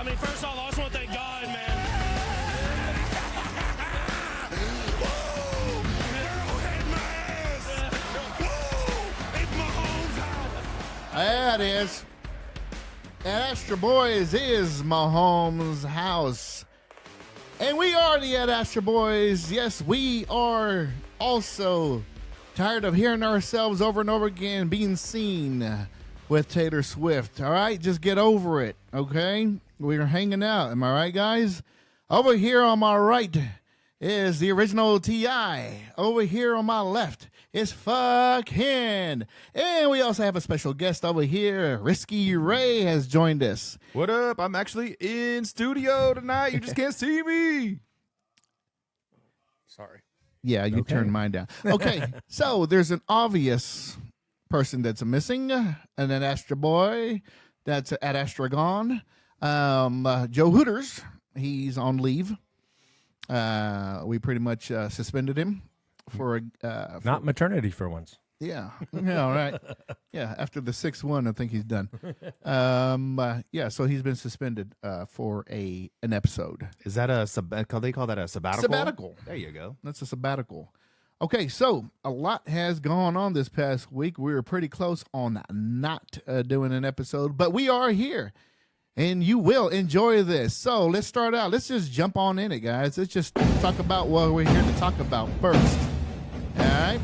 mean, first off, I just want to thank God, man. It's Mahomes' house. That is. Ad Astra Boys is Mahomes' house. And we are the Ad Astra Boys. Yes, we are also tired of hearing ourselves over and over again being seen with Taylor Swift. All right, just get over it, okay? We're hanging out. Am I right, guys? Over here on my right is the original T.I. Over here on my left is Fuckhin. And we also have a special guest over here. Risky Ray has joined us. What up? I'm actually in studio tonight. You just can't see me. Sorry. Yeah, you turned mine down. Okay, so there's an obvious person that's missing, and an Astra boy that's at Astra gone. Joe Hooters, he's on leave. We pretty much suspended him for not maternity for once. Yeah, all right. Yeah, after the 6-1, I think he's done. Yeah, so he's been suspended for an episode. Is that they call that a sabbatical? Sabbatical. There you go. That's a sabbatical. Okay, so a lot has gone on this past week. We were pretty close on not doing an episode, but we are here, and you will enjoy this. So let's start out. Let's just jump on in it, guys. Let's just talk about what we're here to talk about first. All right?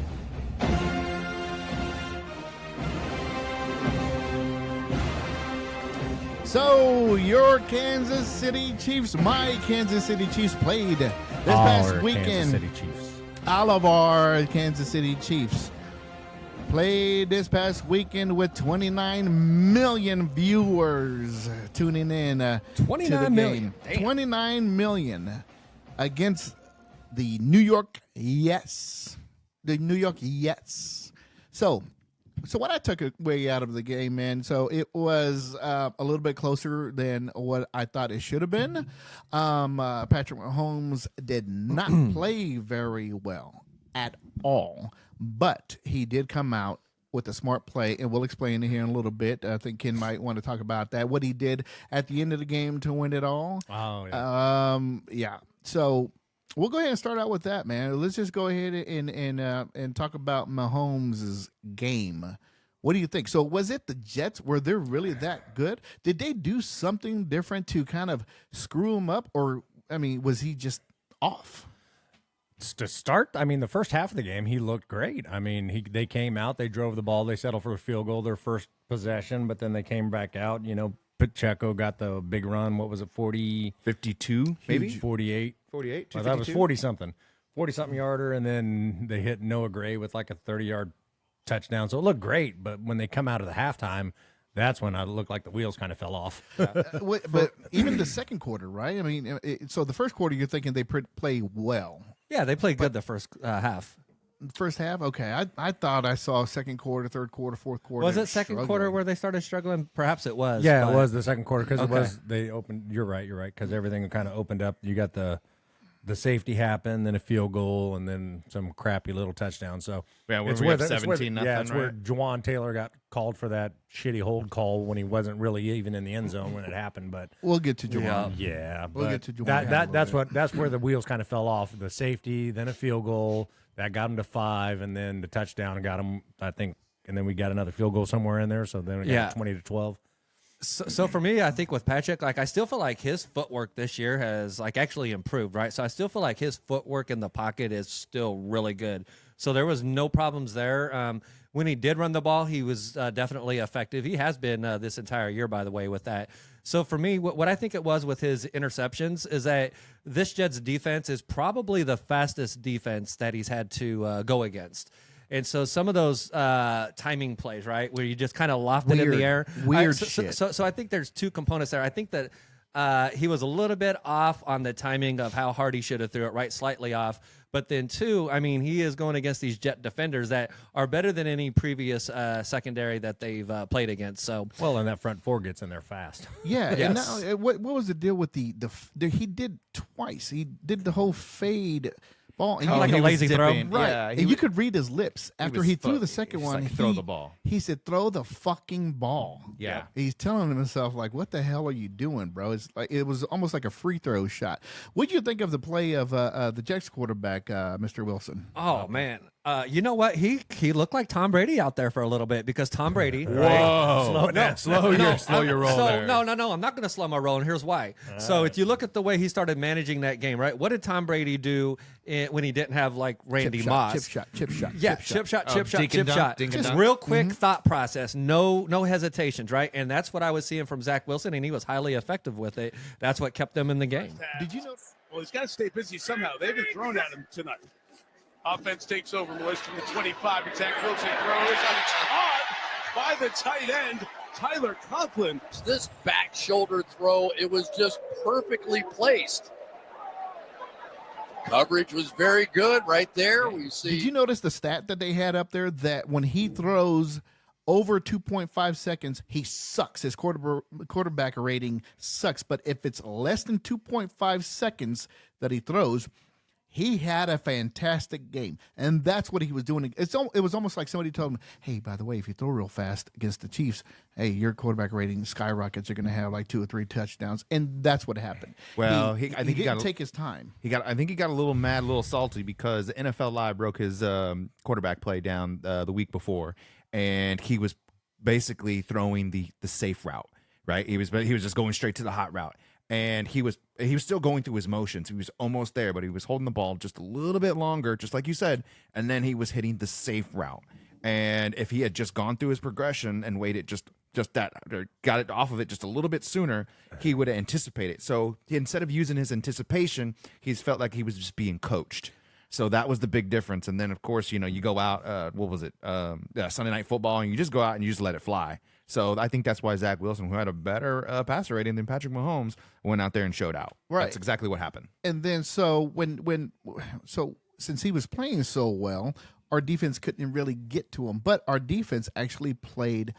So your Kansas City Chiefs, my Kansas City Chiefs played this past weekend. Kansas City Chiefs. All of our Kansas City Chiefs played this past weekend with 29 million viewers tuning in to the 29 million. game. 29 million against the New York Jets. The New York Jets. So what I took away out of the game, man, so it was a little bit closer than what I thought it should have been. Patrick Mahomes did not play very well at all, but he did come out with a smart play, and we'll explain it here in a little bit. I think Ken might want to talk about that, what he did at the end of the game to win it all. Oh, yeah. Yeah. So we'll go ahead and start out with that, man. Let's just go ahead and talk about Mahomes' game. What do you think? So was it the Jets? Were they really that good? Did they do something different to kind of screw him up? Or, I mean, was he just off? To start, I mean, the first half of the game, he looked great. I mean, they came out, they drove the ball, they settled for a field goal, their first possession, but then they came back out. You know, Pacheco got the big run. What was it, 52, maybe? 48? 48, Well, that was 40-something. 40-something yarder, and then they hit Noah Gray with like a 30-yard touchdown. So it looked great, but when they come out of the halftime, that's when it looked like the wheels kind of fell off. But even the second quarter, right? I mean, so the first quarter, you're thinking they play well. Yeah, they played good the first half. First half? Okay. I thought I saw second quarter, third quarter, fourth quarter. Was it second quarter where they started struggling? Perhaps it was. Yeah, but it was the second quarter because Okay. it was they opened. You're right, because everything kind of opened up. You got the safety happen, then a field goal, and then some crappy little touchdown. So Yeah, when it's we where have the- it's where- 17-0, Yeah, it's where right? Juwan Taylor got called for that shitty hold call when he wasn't really even in the end zone when it happened. But We'll get to Juwan. yeah, We'll but get to Juwan. that's where the wheels kind of fell off. The safety, then a field goal that got him to 5, and then the touchdown got him, I think, and then we got another field goal somewhere in there. So then we got 20-12. So for me, I think with Patrick, like I still feel like his footwork this year has like actually improved, right? So I still feel like his footwork in the pocket is still really good. So there was no problems there. When he did run the ball, he was definitely effective. He has been this entire year, by the way, with that. So for me, what I think it was with his interceptions is that this Jets defense is probably the fastest defense that he's had to go against. And so some of those timing plays, right, where you just kind of loft it in the air. Weird So shit. I think there's two components there. I think that he was a little bit off on the timing of how hard he should have threw it, right, slightly off. But then, two, I mean, he is going against these Jet defenders that are better than any previous secondary that they've played against. So, Well, and that front four gets in there fast. Yeah. And Yes. now, what was the deal with the he did twice. He did the whole fade ball. And Kinda like you, a lazy throw. right. Yeah, and you could read his lips after was he threw fu- the second he's one. like, throw the ball. He said, "Throw the fucking ball." Yeah. He's telling himself like, "What the hell are you doing, bro?" It's like it was almost like a free throw shot. What do you think of the play of the Jets quarterback, Mr. Wilson? Oh man, you know what? He looked like Tom Brady out there for a little bit because Tom Brady. Whoa. Slow it down. Slow your roll so, there. No, I'm not going to slow my roll, and here's why. So if you look at the way he started managing that game, right? What did Tom Brady do when he didn't have like Randy Moss? Chip shot. Yeah, chip shot, dink and chip dunk, shot. dink and Just dunk. real quick thought process, no hesitations, right? And that's what I was seeing from Zach Wilson, and he was highly effective with it. That's what kept them in the game. Did you know? Well, he's got to stay busy somehow. They've been thrown at him tonight. Offense takes over Lewis from the 25. Zach Wilson throws, and it's caught by the tight end, Tyler Conklin. This back shoulder throw, it was just perfectly placed. Coverage was very good right there. We see. Did you notice the stat that they had up there that when he throws over 2.5 seconds, he sucks. His quarterback rating sucks. But if it's less than 2.5 seconds that he throws, he had a fantastic game. And that's what he was doing. It was almost like somebody told him, hey, by the way, if you throw real fast against the Chiefs, hey, your quarterback rating skyrockets. You're going to have like 2 or 3 touchdowns. And that's what happened. Well, I think he didn't take his time. I think he got a little mad, a little salty because NFL Live broke his quarterback play down the week before, and he was basically throwing the safe route. Right, he was just going straight to the hot route, and he was still going through his motions. He was almost there, but he was holding the ball just a little bit longer, just like you said, and then he was hitting the safe route. And if he had just gone through his progression and waited just that, or got it off of it just a little bit sooner, he would have anticipated. So instead of using his anticipation, he's felt like he was just being coached. So that was the big difference. And then, of course, you go out, what was it, Sunday Night Football, and you just go out and you just let it fly. So I think that's why Zach Wilson, who had a better passer rating than Patrick Mahomes, went out there and showed out. Right. That's exactly what happened. And then so since he was playing so well, our defense couldn't really get to him. But our defense actually played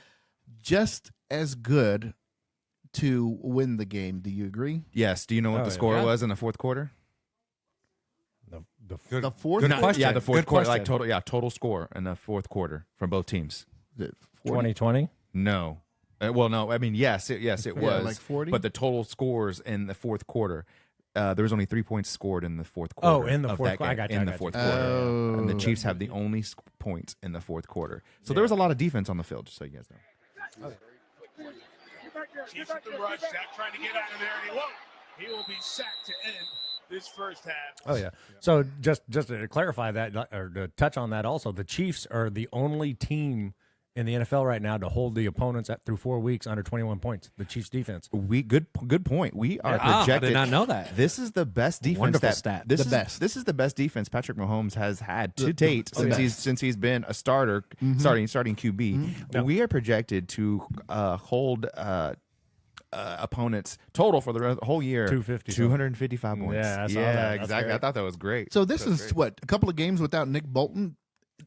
just as good to win the game. Do you agree? Yes. Do you know what Oh, the score yeah. was in the fourth quarter? The fourth Good quarter? question. Yeah, the fourth Good quarter, like question. total score in the fourth quarter from both teams. 2020. No. Well, no. I mean, yes, it was. like 40? But the total scores in the fourth quarter, there was only 3 points scored in the fourth quarter. Oh, in the of fourth that quarter. I game, got you, in I the got fourth you. quarter, Oh. and the Chiefs have the only points in the fourth quarter. So there was a lot of defense on the field, just so you guys know. Chiefs with the rush. Zach trying to get out of there, and he won't. He will be sacked to end this first half. Oh yeah. So just to clarify that, or to touch on that, also, the Chiefs are the only team in the NFL right now to hold the opponents through 4 weeks under 21 points. The Chiefs defense. Good point. We are I projected. did not know that. This is the best defense. Wonderful that stat. This The is best. This is the best defense Patrick Mahomes has had to date since he's been a starter, starting QB. We are projected to hold opponents total for the whole year 255 points. Yeah, I saw that. That's exactly. great. I thought that was great. So this is what, a couple of games without Nick Bolton?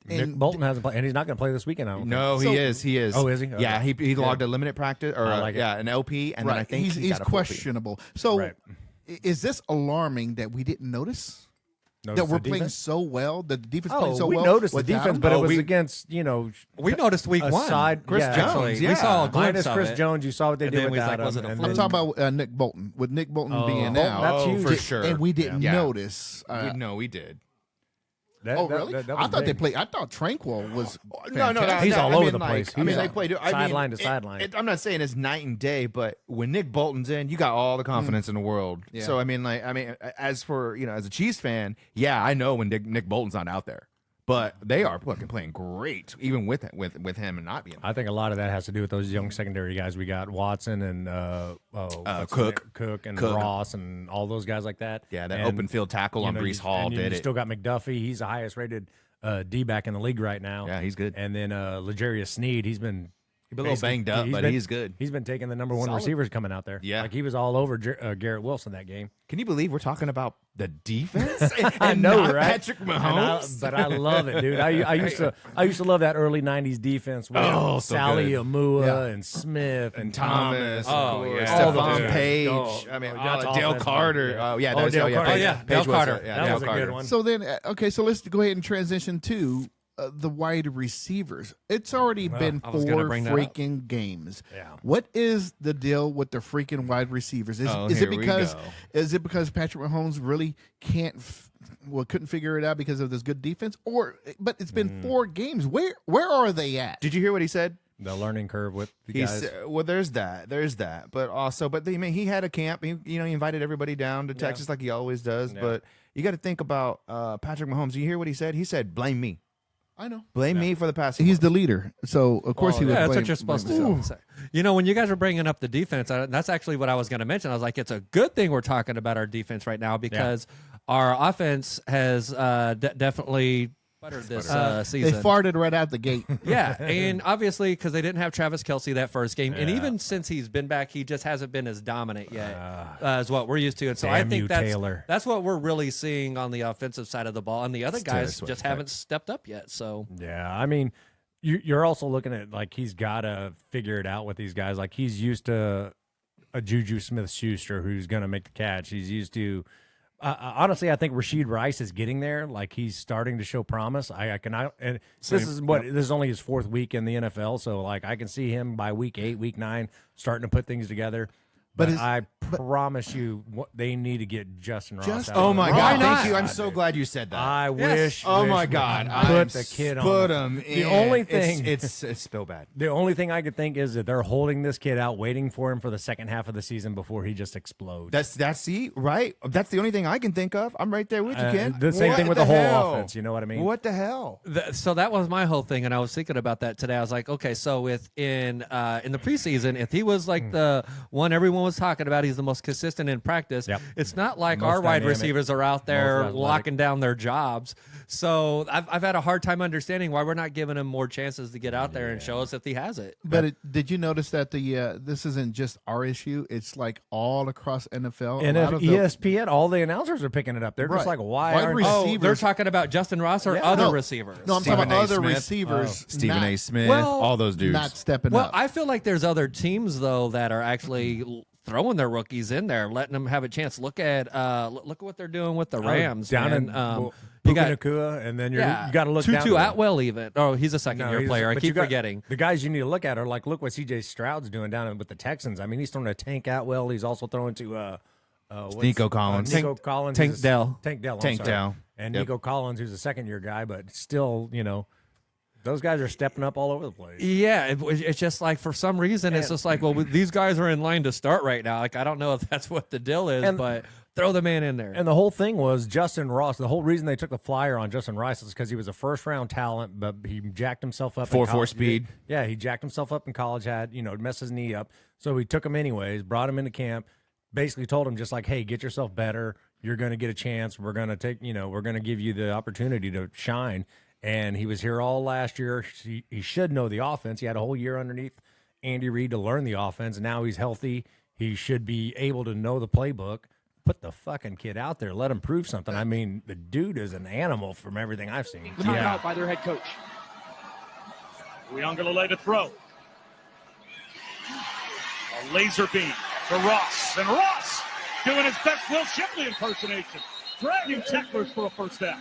Nick Bolton hasn't played, and he's not going to play this weekend. I don't think. No, So- he is. He is. Oh, is he? Yeah, Okay. he logged a limited practice or I like it. an LP, and then I think he's he got a full P. questionable. So Right. is this alarming that we didn't notice? Notice That we're the playing defense? so well, that the defense playing Oh, so we well. noticed the without defense, him? but it was we- against We noticed week one. aside Chris yeah, Jones, Actually, yeah. we saw a glimpse minus of Chris it. Jones. You saw what they And did then we was without like, was him. it a and fluke? I'm then- talking about Nick Bolton. With Nick Bolton being Bolton, out, that's huge. for sure. and we didn't Yeah. notice. We did. Oh, really? that I was thought they big. played. I thought Tranquil was. No, fantastic. He's all I over mean, the place. I mean, He's they play sideline to sideline. I'm not saying it's night and day, but when Nick Bolton's in, you got all the confidence in the world. Yeah. So I mean, as for as a Chiefs fan, yeah, I know when Nick Bolton's not out there, but they are playing great, even with him and not being. I think a lot of that has to do with those young secondary guys. We got Watson and what's his name? Cook and Cook. Ross and all those guys like that. Yeah, that And, open field tackle on you know, Brees you- Hall and you did it. Still got McDuffie. He's the highest rated D back in the league right now. Yeah, he's good. And then L'Jarius Sneed, he's been He's a little banged up, but he's good. He's been taking the number one receivers coming out there. Yeah. Like he was all over Garrett Wilson that game. Can you believe we're talking about the defense? I know, not right? Patrick Mahomes. But I love it, dude. I used to love that early '90s defense with so Sally good. Amua and Smith and Thomas. Oh, yeah. Stephon Page. Oh, I mean, that's Dale offense, Carter. yeah. Oh, yeah. Oh, Dale Carter. Oh, yeah. Page Dale was Carter. yeah, That Dale was a Carter. good one. So then, okay, so let's go ahead and transition to the wide receivers. It's already been I was 4 gonna bring that up. freaking games. Yeah. What is the deal with the freaking wide receivers? Is it here we because go. Patrick Mahomes really couldn't figure it out because of this good defense, but it's been 4 games. Where are they at? Did you hear what he said? The learning curve with the He guys. said, well, there's that, but also, I mean, he had a camp. He invited everybody down to Texas like he always does. Yeah. But you got to think about Patrick Mahomes. You hear what he said? He said, "Blame me, I know. blame me for the passing." He's the leader, so of course he would. Yeah, that's blame- what you're supposed blame to say. You know, when you guys are bringing up the defense, that's actually what I was going to mention. I was like, it's a good thing we're talking about our defense right now because our offense has definitely buttered this They season. farted right out the gate. Yeah, and obviously because they didn't have Travis Kelce that first game, and even since he's been back, he just hasn't been as dominant yet as what we're used to. And so I Damn think you, that's Taylor. that's what we're really seeing on the offensive side of the ball, and the other guys Swift just haven't stepped up yet. So Yeah, I mean, you're also looking at like he's got to figure it out with these guys. Like he's used to a Juju Smith-Schuster who's going to make the catch. He's used to. Honestly, I think Rashid Rice is getting there. Like he's starting to show promise. And this is only his 4th week in the NFL, so like I can see him by week 8, week 9 starting to put things together. But I promise you, they need to get Justin Ross out. Oh my there. God! Why Thank not? you. I'm so glad you said that. I wish. Oh my wish God! we I put the kid on. put him. The only thing it's still bad. The only thing I could think is that they're holding this kid out, waiting for him for the second half of the season before he just explodes. That's right. That's the only thing I can think of. I'm right there with you, Ken. The same What thing with the whole hell? offense. You know what I mean? What the hell? So that was my whole thing, and I was thinking about that today. I was like, okay, so in the preseason, if he was like the one everyone was talking about, he's the most consistent in practice. Yep. It's not like Most our wide dynamic, receivers are out there most athletic. locking down their jobs. So I've had a hard time understanding why we're not giving him more chances to get out there and show us if he has it. But did you notice that this isn't just our issue? It's like all across NFL. And A if lot of the- ESPN, all the announcers are picking it up. They're Right. just like, why Wide aren't receivers- Oh, they're talking about Justin Ross or other No. receivers. No, I'm Stephen talking about A. other Smith. receivers. Stephen not, A. Smith, Well, all those dudes. not stepping Well, up. I feel like there's other teams though that are actually throwing their rookies in there, letting them have a chance. Look at what they're doing with the Rams down man. in you got Nakua, and then you got to look down. Tutu Atwell even. Oh, he's a second year he's- player. I but you keep got- forgetting. The guys you need to look at are like, look what CJ Stroud's doing down with the Texans. I mean, he's throwing to Tank Atwell. He's also throwing to Nico Collins. Nico Collins. Tank who's a- Dell. Tank Dell. I'm Tank sorry. Dell. And Yep. Nico Collins, who's a second-year guy, but still, those guys are stepping up all over the place. Yeah, it's just like for some reason it's just like, well, these guys are in line to start right now. Like I don't know if that's what the deal is, but throw the man in there. And the whole thing was Justin Ross. The wole reason they took the flyer on Justin Ross is because he was a first-round talent, but he jacked himself up. in 4.4 college. speed. Yeah, he jacked himself up in college, messed his knee up. So he took him anyways, brought him into camp, basically told him just like, hey, get yourself better. You're going to get a chance. We're going to we're going to give you the opportunity to shine. And he was here all last year. He should know the offense. He had a whole year underneath Andy Reid to learn the offense. Now he's healthy. He should be able to know the playbook. Put the fucking kid out there. Let him prove something. I mean, the dude is an animal from everything I've seen. Timeout by their head coach. Uiagalelei to throw. A laser beam to Ross. And Ross doing his best Will Shipley impersonation. Dragging tacklers for a first down.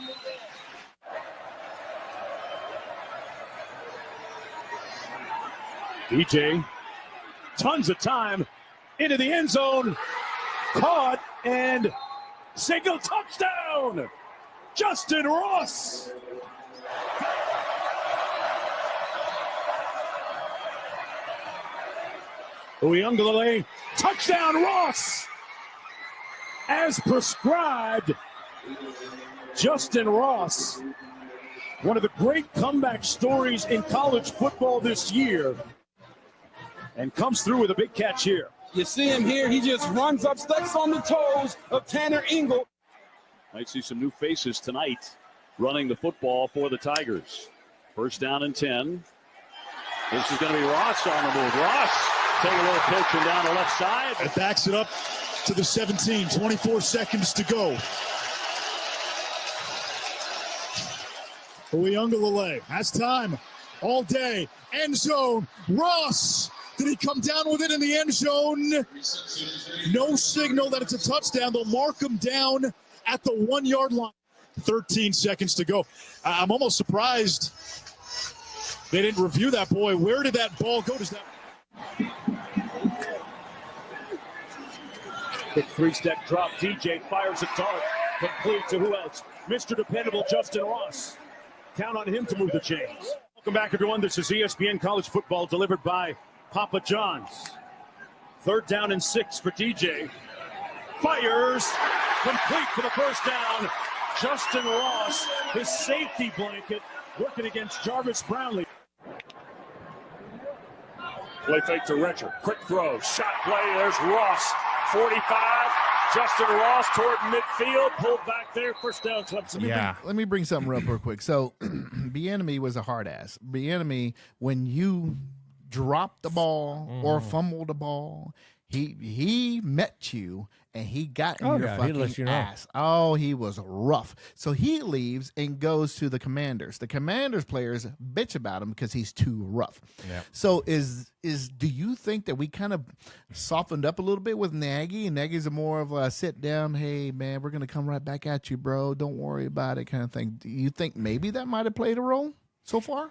DJ, tons of time into the end zone. Caught and single touchdown. Justin Ross. Uiagalelei, touchdown Ross. As prescribed, Justin Ross, one of the great comeback stories in college football this year, and comes through with a big catch here. You see him here, he just runs up, steps on the toes of Tanner Ingle. Might see some new faces tonight running the football for the Tigers. First down and 10. This is going to be Ross on the move. Ross taking a little pitch from down the left side. It backs it up to the 17. 24 seconds to go. Uyunglele has time all day. End zone. Ross. Did he come down with it in the end zone? No signal that it's a touchdown. They'll mark him down at the 1 yard line. 13 seconds to go. I'm almost surprised they didn't review that. Boy, where did that ball go? Does that? Quick three-step drop. DJ fires a dart. Complete to who else? Mr. Dependable Justin Ross. Count on him to move the chains. Welcome back, everyone. This is ESPN College Football delivered by Papa John's. 3rd down and 6 for DJ. Fires. Complete for the first down. Justin Ross, his safety blanket, working against Jarvis Brownlee. Play fake to Retcher. Quick throw. Shot play. There's Ross. 45. Justin Ross toward midfield. Pulled back there. First down, Clemson. Let me bring something up real quick. So, Bieniemy was a hard ass. Bieniemy, when you drop the ball or fumble the ball, he met you and he got in your fucking ass. Oh, he was rough. So he leaves and goes to the Commanders. The Commanders players bitch about him because he's too rough. Yep. So do you think that we kind of softened up a little bit with Nagy? And Nagy's a more of a sit down, hey man, we're gonna come right back at you, bro. Don't worry about it kind of thing. Do you think maybe that might have played a role so far?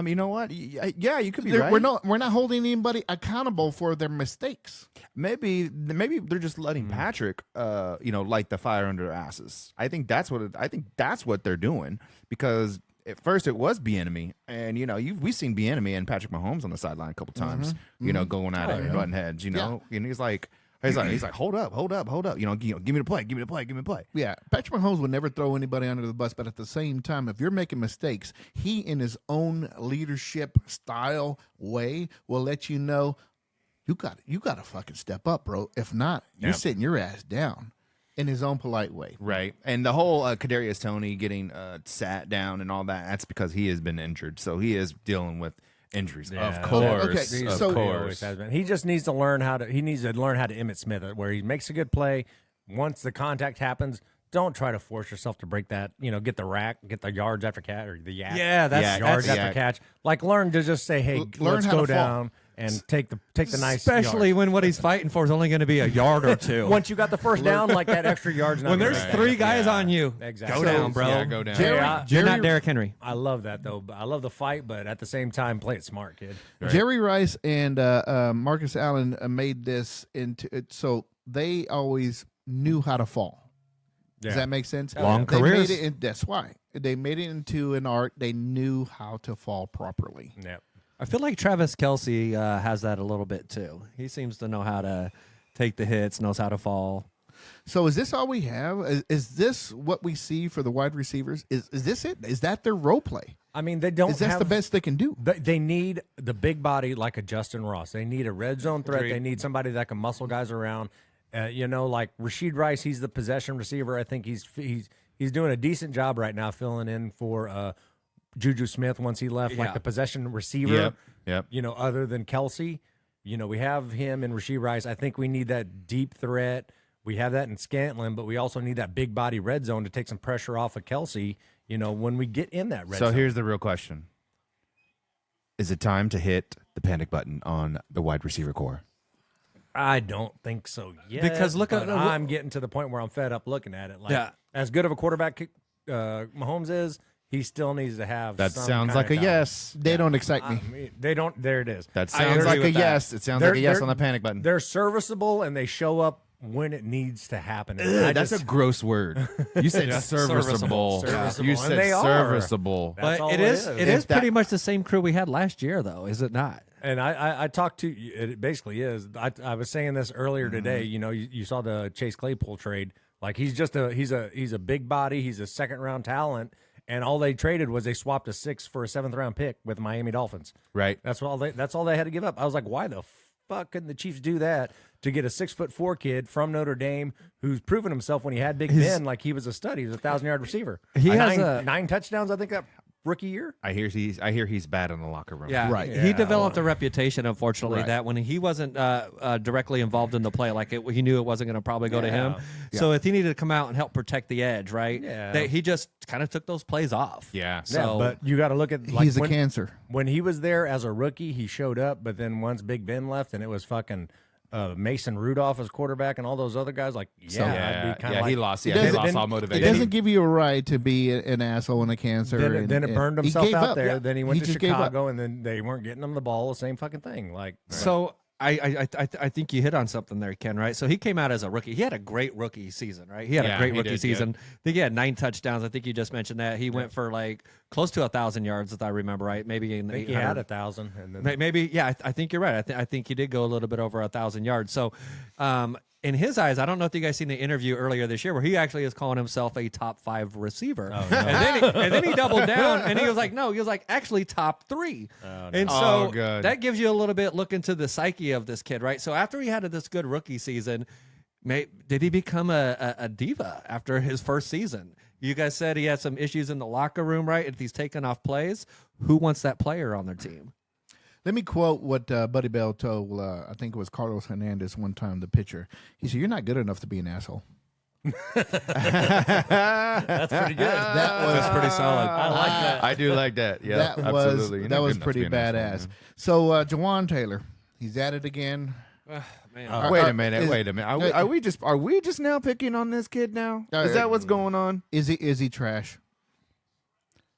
You know what? Yeah, you could be right. We're not holding anybody accountable for their mistakes. Maybe they're just letting Patrick, light the fire under their asses. I think that's what they're doing, because at first it was Bieniemy, and we've seen Bieniemy and Patrick Mahomes on the sideline a couple times, going at it and butting heads, and he's like, hold up, give me the play. Yeah, Patrick Mahomes would never throw anybody under the bus, but at the same time, if you're making mistakes, he in his own leadership style way will let you know you got to fucking step up, bro. If not, you're sitting your ass down. In his own polite way. Right. And the whole Kadarius Toney getting sat down and all that, that's because he has been injured. So he is dealing with injuries. Yeah. Of course. Okay. Of course. He just needs to learn how to Emmitt Smith it, where he makes a good play. Once the contact happens, don't try to force yourself to break that, get the rack, get the yards after catch, or the yak. Yeah, that's yards after catch. Like, learn to just say, hey, let's go down and take the nice Especially yards. when what he's fighting for is only going to be a yard or two. Once you got the first down, like that extra yard's not when gonna there's make 3 guys on you, exactly. go down, bro. Yeah, go down. You're not Derrick Henry. I love that, though. I love the fight, but at the same time, play it smart, kid. Right. Jerry Rice and Marcus Allen made this into it, so they always knew how to fall. Does that make sense? Long they careers. Made it that's why. They made it into an art. They knew how to fall properly. Yep. I feel like Travis Kelce has that a little bit too. He seems to know how to take the hits, knows how to fall. So is this all we have? Is this what we see for the wide receivers? Is this it? Is that their role play? I mean, they don't. Is that the best they can do? They need the big body like a Justin Ross. They need a red zone threat. Agreed. They need somebody that can muscle guys around. Like Rashid Rice, he's the possession receiver. I think he's doing a decent job right now filling in for Juju Smith once he left, like the possession receiver. Yep. Other than Kelce, we have him and Rashid Rice. I think we need that deep threat. We have that in Scantlin, but we also need that big body red zone to take some pressure off of Kelce, when we get in that red zone. So here's the real question. Is it time to hit the panic button on the wide receiver core? I don't think so yet. Because I'm getting to the point where I'm fed up looking at it. As good of a quarterback Mahomes is, he still needs to have. That some sounds kind like of a talent. yes. They don't excite me. I mean, they don't. There it is. That sounds like a yes. It sounds like a yes on the panic button. They're serviceable and they show up when it needs to happen. That's a gross word. You said serviceable. Serviceable. You And said they are. serviceable. That's all But it is that- pretty much the same crew we had last year, though, is it not? And I talked to it basically is. I was saying this earlier today. You saw the Chase Claypool trade. Like he's a big body. He's a second round talent. And all they traded was they swapped a 6th for a 7th round pick with the Miami Dolphins. Right. That's all they had to give up. I was like, why the fuck couldn't the Chiefs do that to get a 6'4" kid from Notre Dame who's proven himself when he had Big Ben like he was a stud. He was a 1,000-yard receiver. He Nine has touchdowns. I think that rookie year? I hear he's bad in the locker room. Yeah, Right. He Yeah. developed a reputation, unfortunately, Right. that when he wasn't directly involved in the play, he knew it wasn't going to probably go to him. Yeah. So if he needed to come out and help protect the edge, right? Yeah. That he just kind of took those plays off. Yeah. So, Yeah, but you got to look at He's a when, cancer. when he was there as a rookie, he showed up, but then once Big Ben left and it was fucking Mason Rudolph as quarterback and all those other guys, like, I'd Yeah, be kind of he like, lost. It Yeah, he doesn't- lost all It motivation. doesn't give you a right to be an asshole and a cancer. then it burned he himself gave out up. there. Yeah. Then he went to just gave up. Chicago, and then they weren't getting him the ball. The same fucking thing. Like, So I think you hit on something there, Ken. Right? So he came out as a rookie. He had a great rookie season, right? He had Yeah, a great he rookie did, season. I think he had 9 touchdowns. I think you just mentioned that he went for like close to 1,000 yards, if I remember right. Maybe in I think he had 1,000, and then Maybe, yeah. I think you're right. I think he did go a little bit over 1,000 yards. So, in his eyes, I don't know if you guys seen the interview earlier this year where he actually is calling himself a top 5 receiver, and then he doubled down and he was like, no, he was like actually top 3, and so good. that gives you a little bit look into the psyche of this kid, right? So after he had this good rookie season, did he become a diva after his first season? You guys said he had some issues in the locker room, right? If he's taking off plays, who wants that player on their team? Let me quote what Buddy Bell told, I think it was Carlos Hernandez one time, the pitcher. He said, "You're not good enough to be an asshole." that's pretty good. That's pretty solid. I like that. I do like that. Yeah, that absolutely. You're that not was good enough to pretty be an asshole, badass. man. So Jawan Taylor, he's at it again. Man. Wait a minute. Are we just now picking on this kid now? Is that what's going on? Is he trash?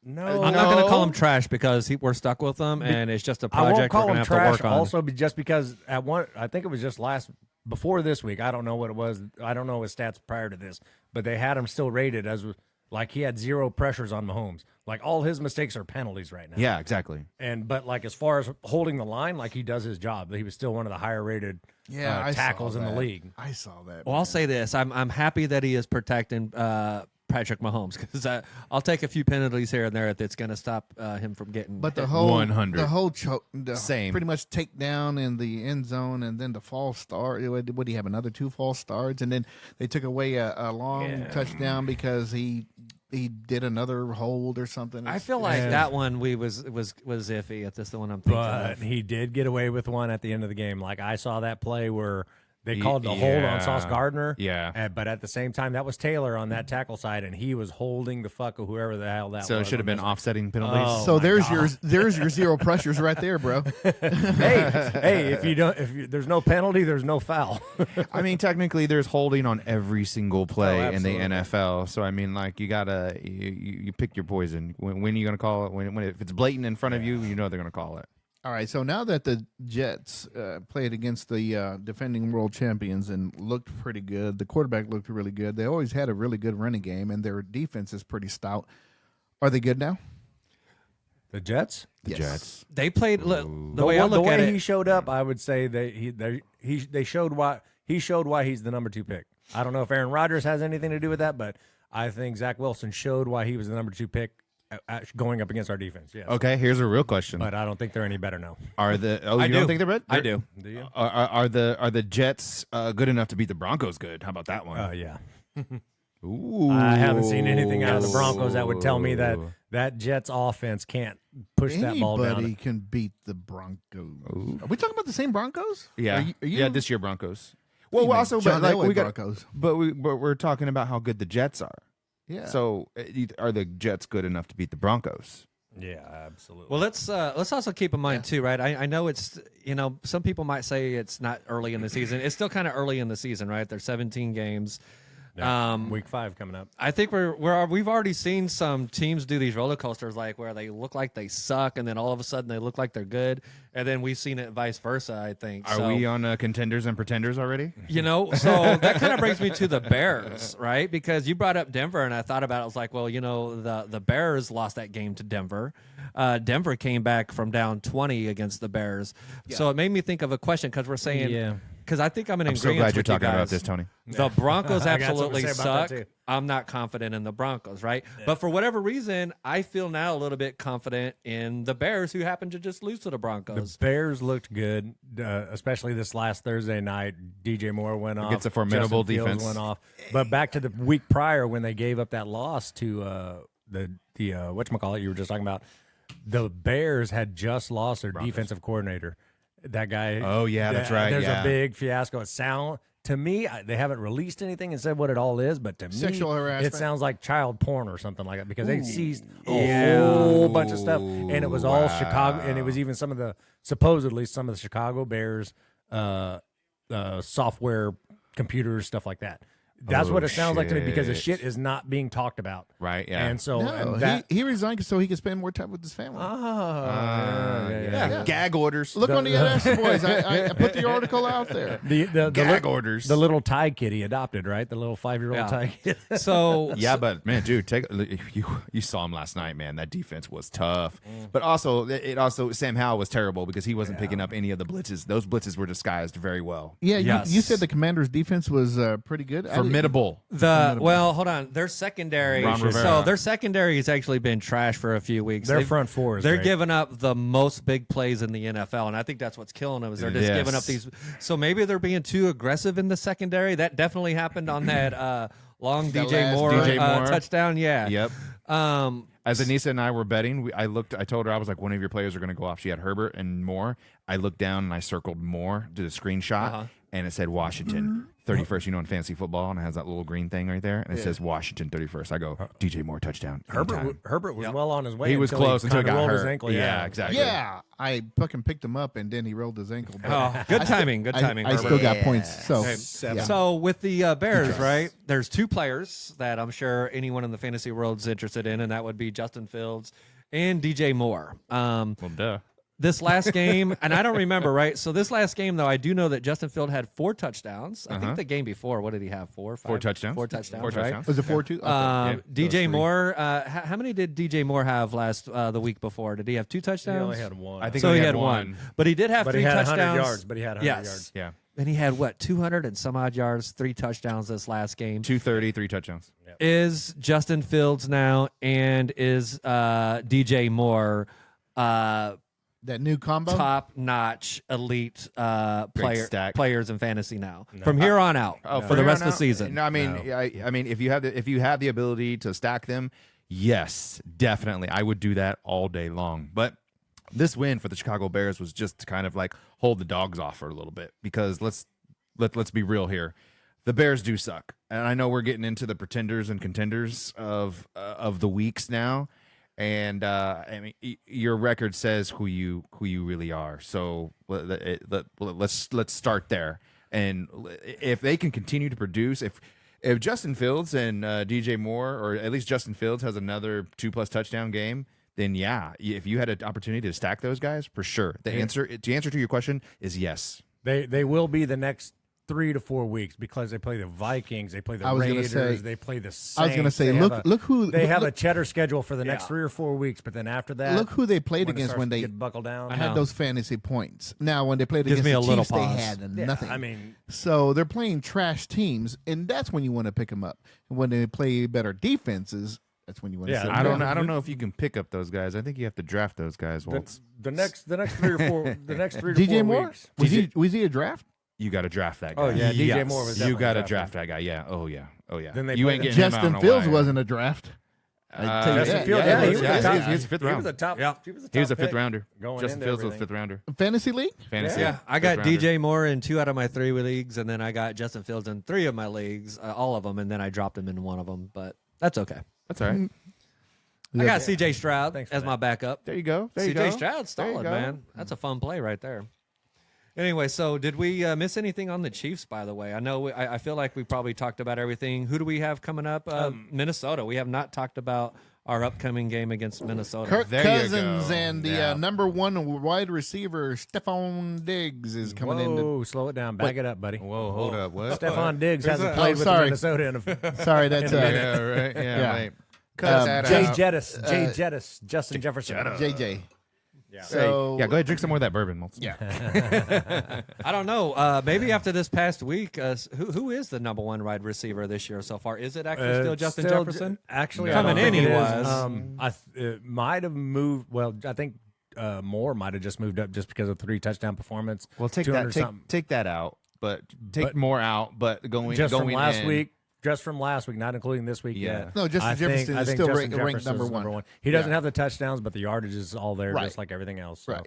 No, I'm not going to call him trash because we're stuck with him, and it's just a I won't project we're call going to him have to trash. work on. Also, just because I think it was just before this week. I don't know what it was. I don't know his stats prior to this, but they had him still rated as like he had 0 pressures on Mahomes. Like all his mistakes are penalties right now. Yeah, exactly. But like as far as holding the line, like he does his job. He was still one of the higher rated I saw tackles in the that. league. I saw that. Well, I'll say this: I'm happy that he is protecting Patrick Mahomes because I'll take a few penalties here and there that's going to stop him from getting. But the hit. whole 100. the whole Same. pretty much takedown in the end zone, and then the false start. What do you have? Another 2 false starts, and then they took away a long touchdown because he did another hold or something. I feel like that one was iffy. If this is the one I'm thinking But of. he did get away with one at the end of the game. Like I saw that play where they called the hold on Sauce Gardner. Yeah. But at the same time, that was Taylor on that tackle side, and he was holding the fuck of whoever the hell that was. So it should have been offsetting penalties. Oh, so my there's God. your 0 pressures right there, bro. hey, if there's no penalty, there's no foul. I mean, technically, there's holding on every single play in the absolutely. NFL. So I mean, like you gotta you pick your poison. When are you gonna call it? When if it's blatant in front of you, you know they're gonna call it. All right, so now that the Jets played against the defending world champions and looked pretty good, the quarterback looked really good. They always had a really good running game, and their defense is pretty stout. Are they good now? The Jets. Yes. Jets. They played the way I look at he it. showed up, I would say they showed why he's the number 2 pick. I don't know if Aaron Rodgers has anything to do with that, but I think Zach Wilson showed why he was the number 2 pick going up against our defense. Yeah. Okay, here's a real question. But I don't think they're any better now. Are the I you do. don't think they're good? I do. Do you? Are the Jets good enough to beat the Broncos? Good. How about that one? Yeah. Ooh. I haven't seen anything out of the Broncos that would tell me that Jets offense can't push that ball Anybody down. can beat the Broncos. Are we talking about the same Broncos? Yeah, Are you, yeah. This year Broncos. What do Well, you also, mean? John but like Elway we got, Broncos. but we're talking about how good the Jets are. Yeah. So, are the Jets good enough to beat the Broncos? Yeah, absolutely. Well, let's also keep in mind too, right? I know it's some people might say it's not early in the season. It's still kind of early in the season, right? There's 17 games. Week 5 coming up. I think we've already seen some teams do these roller coasters, like where they look like they suck, and then all of a sudden they look like they're good, and then we've seen it vice versa. I think. Are we on contenders and pretenders already? So that kind of brings me to the Bears, right? Because you brought up Denver, and I thought about it. I was like, well, the Bears lost that game to Denver. Denver came back from down 20 against the Bears. Yeah. So it made me think of a question because we're saying, because I think I'm in I'm so glad you're talking about this, Tony. The Broncos I got something to absolutely say about suck. that, too. I'm not confident in the Broncos, right? Yeah. But for whatever reason, I feel now a little bit confident in the Bears, who happened to just lose to the Broncos. The Bears looked good, especially this last Thursday night. DJ Moore went off. Against a formidable Justin Fields defense. went off. But back to the week prior when they gave up that loss to whatchamacallit you were just talking about. The Bears had just lost their defensive coordinator. That guy. Oh, yeah, that's right. There's yeah. a big fiasco. To me, they haven't released anything and said what it all is, but to Sexual me, harassment. it sounds like child porn or something like that because they seized a whole bunch of stuff, and it was all Chicago, and it was even supposedly some of the Chicago Bears software, computers, stuff like that. That's what it sounds like to me because the shit is not being talked about. Right, yeah. And so he resigned so he could spend more time with his family. Yeah. Gag orders. Look on the Ad Astra Boys. I put the article out there. The Gag orders. The little Thai kid he adopted, right? The little 5-year-old Thai kid. So Yeah, but man, dude, you saw him last night, man. That defense was tough. But also, Sam Howell was terrible because he wasn't picking up any of the blitzes. Those blitzes were disguised very well. Yeah, Yes. you said the Commander's defense was pretty good. Formidable. hold on. Their secondary. Ron Rivera. So their secondary has actually been trash for a few weeks. Their front four is They're great. giving up the most big plays in the NFL, and I think that's what's killing them. Is they're just giving up these. So maybe they're being too aggressive in the secondary. That definitely happened on that long DJ Moore, touchdown. Yeah. Yep. As Anissa and I were betting, I told her, I was like, one of your players are going to go off. She had Herbert and Moore. I looked down and I circled Moore, did a screenshot, and it said Washington 31st. You know, in fantasy football, and it has that little green thing right there, and it says Washington 31st. I go, DJ Moore touchdown. Herbert was well on his way. He was close until he got rolled hurt. his ankle. Yeah, exactly. Yeah, I fucking picked him up and then he rolled his ankle. Good timing. Good timing. I still got points. So, So with the Bears, right? There's two players that I'm sure anyone in the fantasy world is interested in, and that would be Justin Fields and DJ Moore. Well, duh. This last game, and I don't remember, right? So this last game, though, I do know that Justin Field had 4 touchdowns. I think the game before, what did he have? 4 touchdowns. 4 touchdowns, Four right? touchdowns. was it 4-2? Okay. DJ Moore, how many did DJ Moore have the week before? Did he have 2 touchdowns? He only had one. I think So he had one. But he did have 3 he had touchdowns. 100 yards. But he had 100 yards. Yeah. And he had, 200 and some odd yards, 3 touchdowns this last game. 230, 3 touchdowns. Is Justin Fields now and is DJ Moore That new combo? top-notch elite stack. players in fantasy now from here on out for the rest of the season? No, I mean, if you have the ability to stack them, yes, definitely, I would do that all day long. But this win for the Chicago Bears was just to kind of like hold the dogs off for a little bit because let's be real here. The Bears do suck, and I know we're getting into the pretenders and contenders of the weeks now. And I mean, your record says who you really are. So let's start there. And if they can continue to produce, if Justin Fields and DJ Moore, or at least Justin Fields has another 2+ touchdown game, then yeah, if you had an opportunity to stack those guys, for sure. The answer to your question is yes. They will be the next 3 to 4 weeks because they play the Vikings, they play the Raiders, they play the Saints. I was going to say, look who they have a cheddar schedule for the next 3 or 4 weeks, but then after that, look who they played when it against starts when to they get buckled down. had those fantasy points. Now, when they played Gives against me the a little Chiefs, they pause. had Yeah, nothing. I mean, so they're playing trash teams, and that's when you want to pick them up. And when they play better defenses, that's when you want to. Yeah, sit I them don't down. I don't know if you can pick up those guys. I think you have to draft those guys. Waltz. the next 3 or 4 the next 3 to 4 DJ Moore weeks. was he a draft? You got to draft that guy. Oh yeah, DJ Yes. Moore was. You got to definitely draft that guy. Yeah. Oh yeah. Then they you play ain't the- getting him. I don't Justin know Fields why. wasn't a draft. I tell you Justin that. Fields, Yeah, he he was was. a top- he was a fifth He was round. a top. Yeah. He was a top He was a pick fifth rounder. going Justin into Fields was everything. fifth rounder. Fantasy league? Fantasy. Yeah, I got Fifth rounder. DJ Moore in 2 out of my 3 leagues, and then I got Justin Fields in 3 of my leagues, all of them, and then I dropped him in one of them. But that's okay. That's all right. I got C.J. Stroud Thanks for as that. my backup. There you go. There you C.J. go. Stroud's There you solid, go. man. That's a fun play right there. Anyway, so did we miss anything on the Chiefs, by the way? I know I feel like we probably talked about everything. Who do we have coming up? Minnesota. We have not talked about our upcoming game against Minnesota. Kirk There you Cousins go. and the Yeah. number 1 wide receiver, Stephon Diggs, is coming in. Whoa, slow it down. Back it up, buddy. Whoa, hold up. What? Stephon Diggs hasn't Oh, played with sorry. Minnesota in a Sorry, that's Yeah, right. Yeah, Yeah. right. Cut that Jay out. Jettis, Justin Jefferson. JJ. Yeah. So Yeah, go ahead, drink some more of that bourbon, Maltz. Yeah. I don't know. Maybe after this past week, who is the number 1 wide receiver this year so far? Is it actually still Justin Jefferson? Actually, No. I don't Coming in, think he it was. is. It might have moved. Well, I think Moore might have just moved up just because of 3 touchdown performance. Well, take 200 that something. take that out, but take more out. But going Just going from last in, week, just from last week, not including this week yet. No, Justin Jefferson is still ranked number one. He doesn't have the touchdowns, but the yardage is all there, just like everything else. So. Right.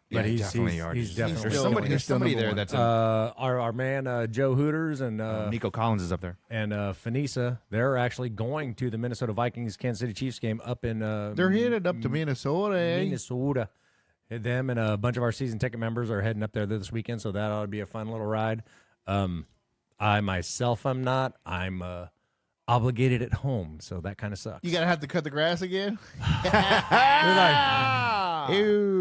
But Yeah, he's definitely definitely there's somebody there that's our man Joe Hooters and Nico Collins is up there, and Finisa. They're actually going to the Minnesota Vikings Kansas City Chiefs game up in. They're headed up to Minnesota. Minnesota. Them and a bunch of our season ticket members are heading up there this weekend, so that ought to be a fun little ride. I myself am not. I'm obligated at home, so that kind of sucks. You gotta have to cut the grass again.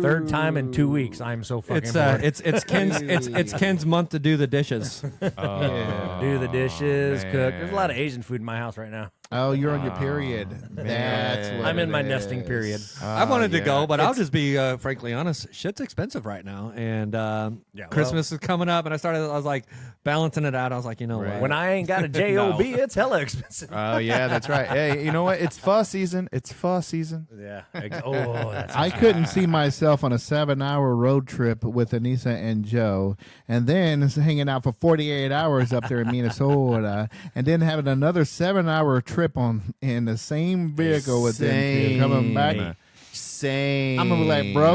Third time in 2 weeks. I'm so fucking bored. It's Ken's month to do the dishes. Do the dishes, cook. There's a lot of Asian food in my house right now. Oh, you're on your period. That's what I'm in my it nesting is. period. I wanted to go, but I'll just be frankly honest. Shit's expensive right now, and Christmas is coming up, and I was like balancing it out. I was like, you know what? When I ain't got a job, it's hella expensive. Oh yeah, that's right. Hey, you know what? It's pho season. It's pho season. Yeah. That's I couldn't see myself on a 7-hour road trip with Anissa and Joe, and then hanging out for 48 hours up there in Minnesota, and then having another 7-hour trip in the same vehicle with them two coming back. Same. I'm gonna be like, bro,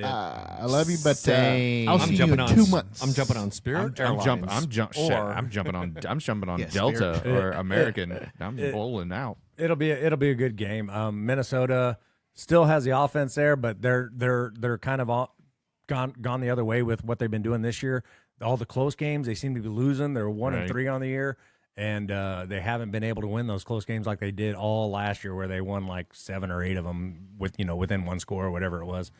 I love you, but I'll see you in 2 months. I'm jumping on Spirit Airlines. I'm jumping on Delta or American. I'm bowling out. It'll be a good game. Minnesota still has the offense there, but they're kind of gone the other way with what they've been doing this year. All the close games they seem to be losing. They're 1-3 on the year. And they haven't been able to win those close games like they did all last year, where they won like 7 or 8 of them within one score or whatever it was.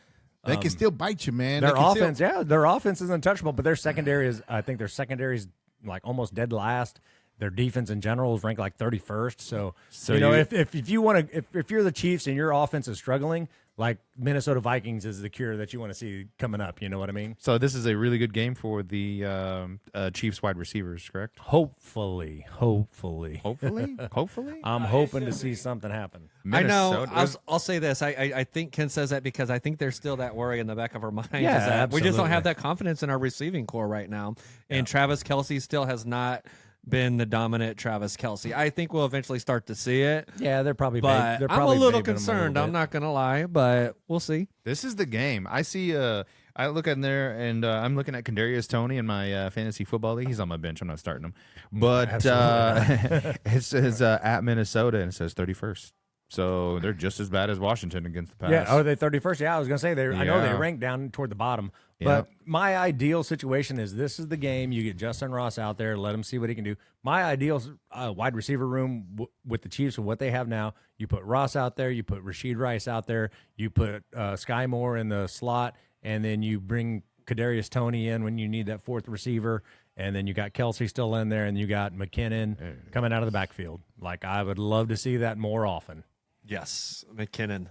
They can still bite you, man. Their offense, their offense is untouchable, but their secondary is, I think their secondary is like almost dead last. Their defense in general is ranked like 31st. So if you want to, if you're the Chiefs and your offense is struggling, like Minnesota Vikings is the cure that you want to see coming up. You know what I mean? So this is a really good game for the Chiefs wide receivers, correct? Hopefully. Hopefully. I'm hoping to see something happen. I know. I'll say this. I think Ken says that because I think there's still that worry in the back of our mind. Yeah, we just don't have that confidence in our receiving core right now. And Travis Kelce still has not been the dominant Travis Kelce. I think we'll eventually start to see it. Yeah, they're probably. But I'm a little concerned. I'm not gonna lie, but we'll see. This is the game. I see. I look in there, and I'm looking at Kadarius Toney in my fantasy football league. He's on my bench. I'm not starting him. But it says at Minnesota, and it says 31st. So they're just as bad as Washington against the pass. Yeah. Oh, they 31st. Yeah, I was gonna say they. I know they rank down toward the bottom. But my ideal situation is this is the game. You get Justin Ross out there, let him see what he can do. My ideal wide receiver room with the Chiefs and what they have now, you put Ross out there, you put Rashid Rice out there, you put Sky Moore in the slot, and then you bring Kadarius Toney in when you need that fourth receiver, and then you got Kelce still in there, and you got McKinnon coming out of the backfield. Like, I would love to see that more often. Yes, McKinnon.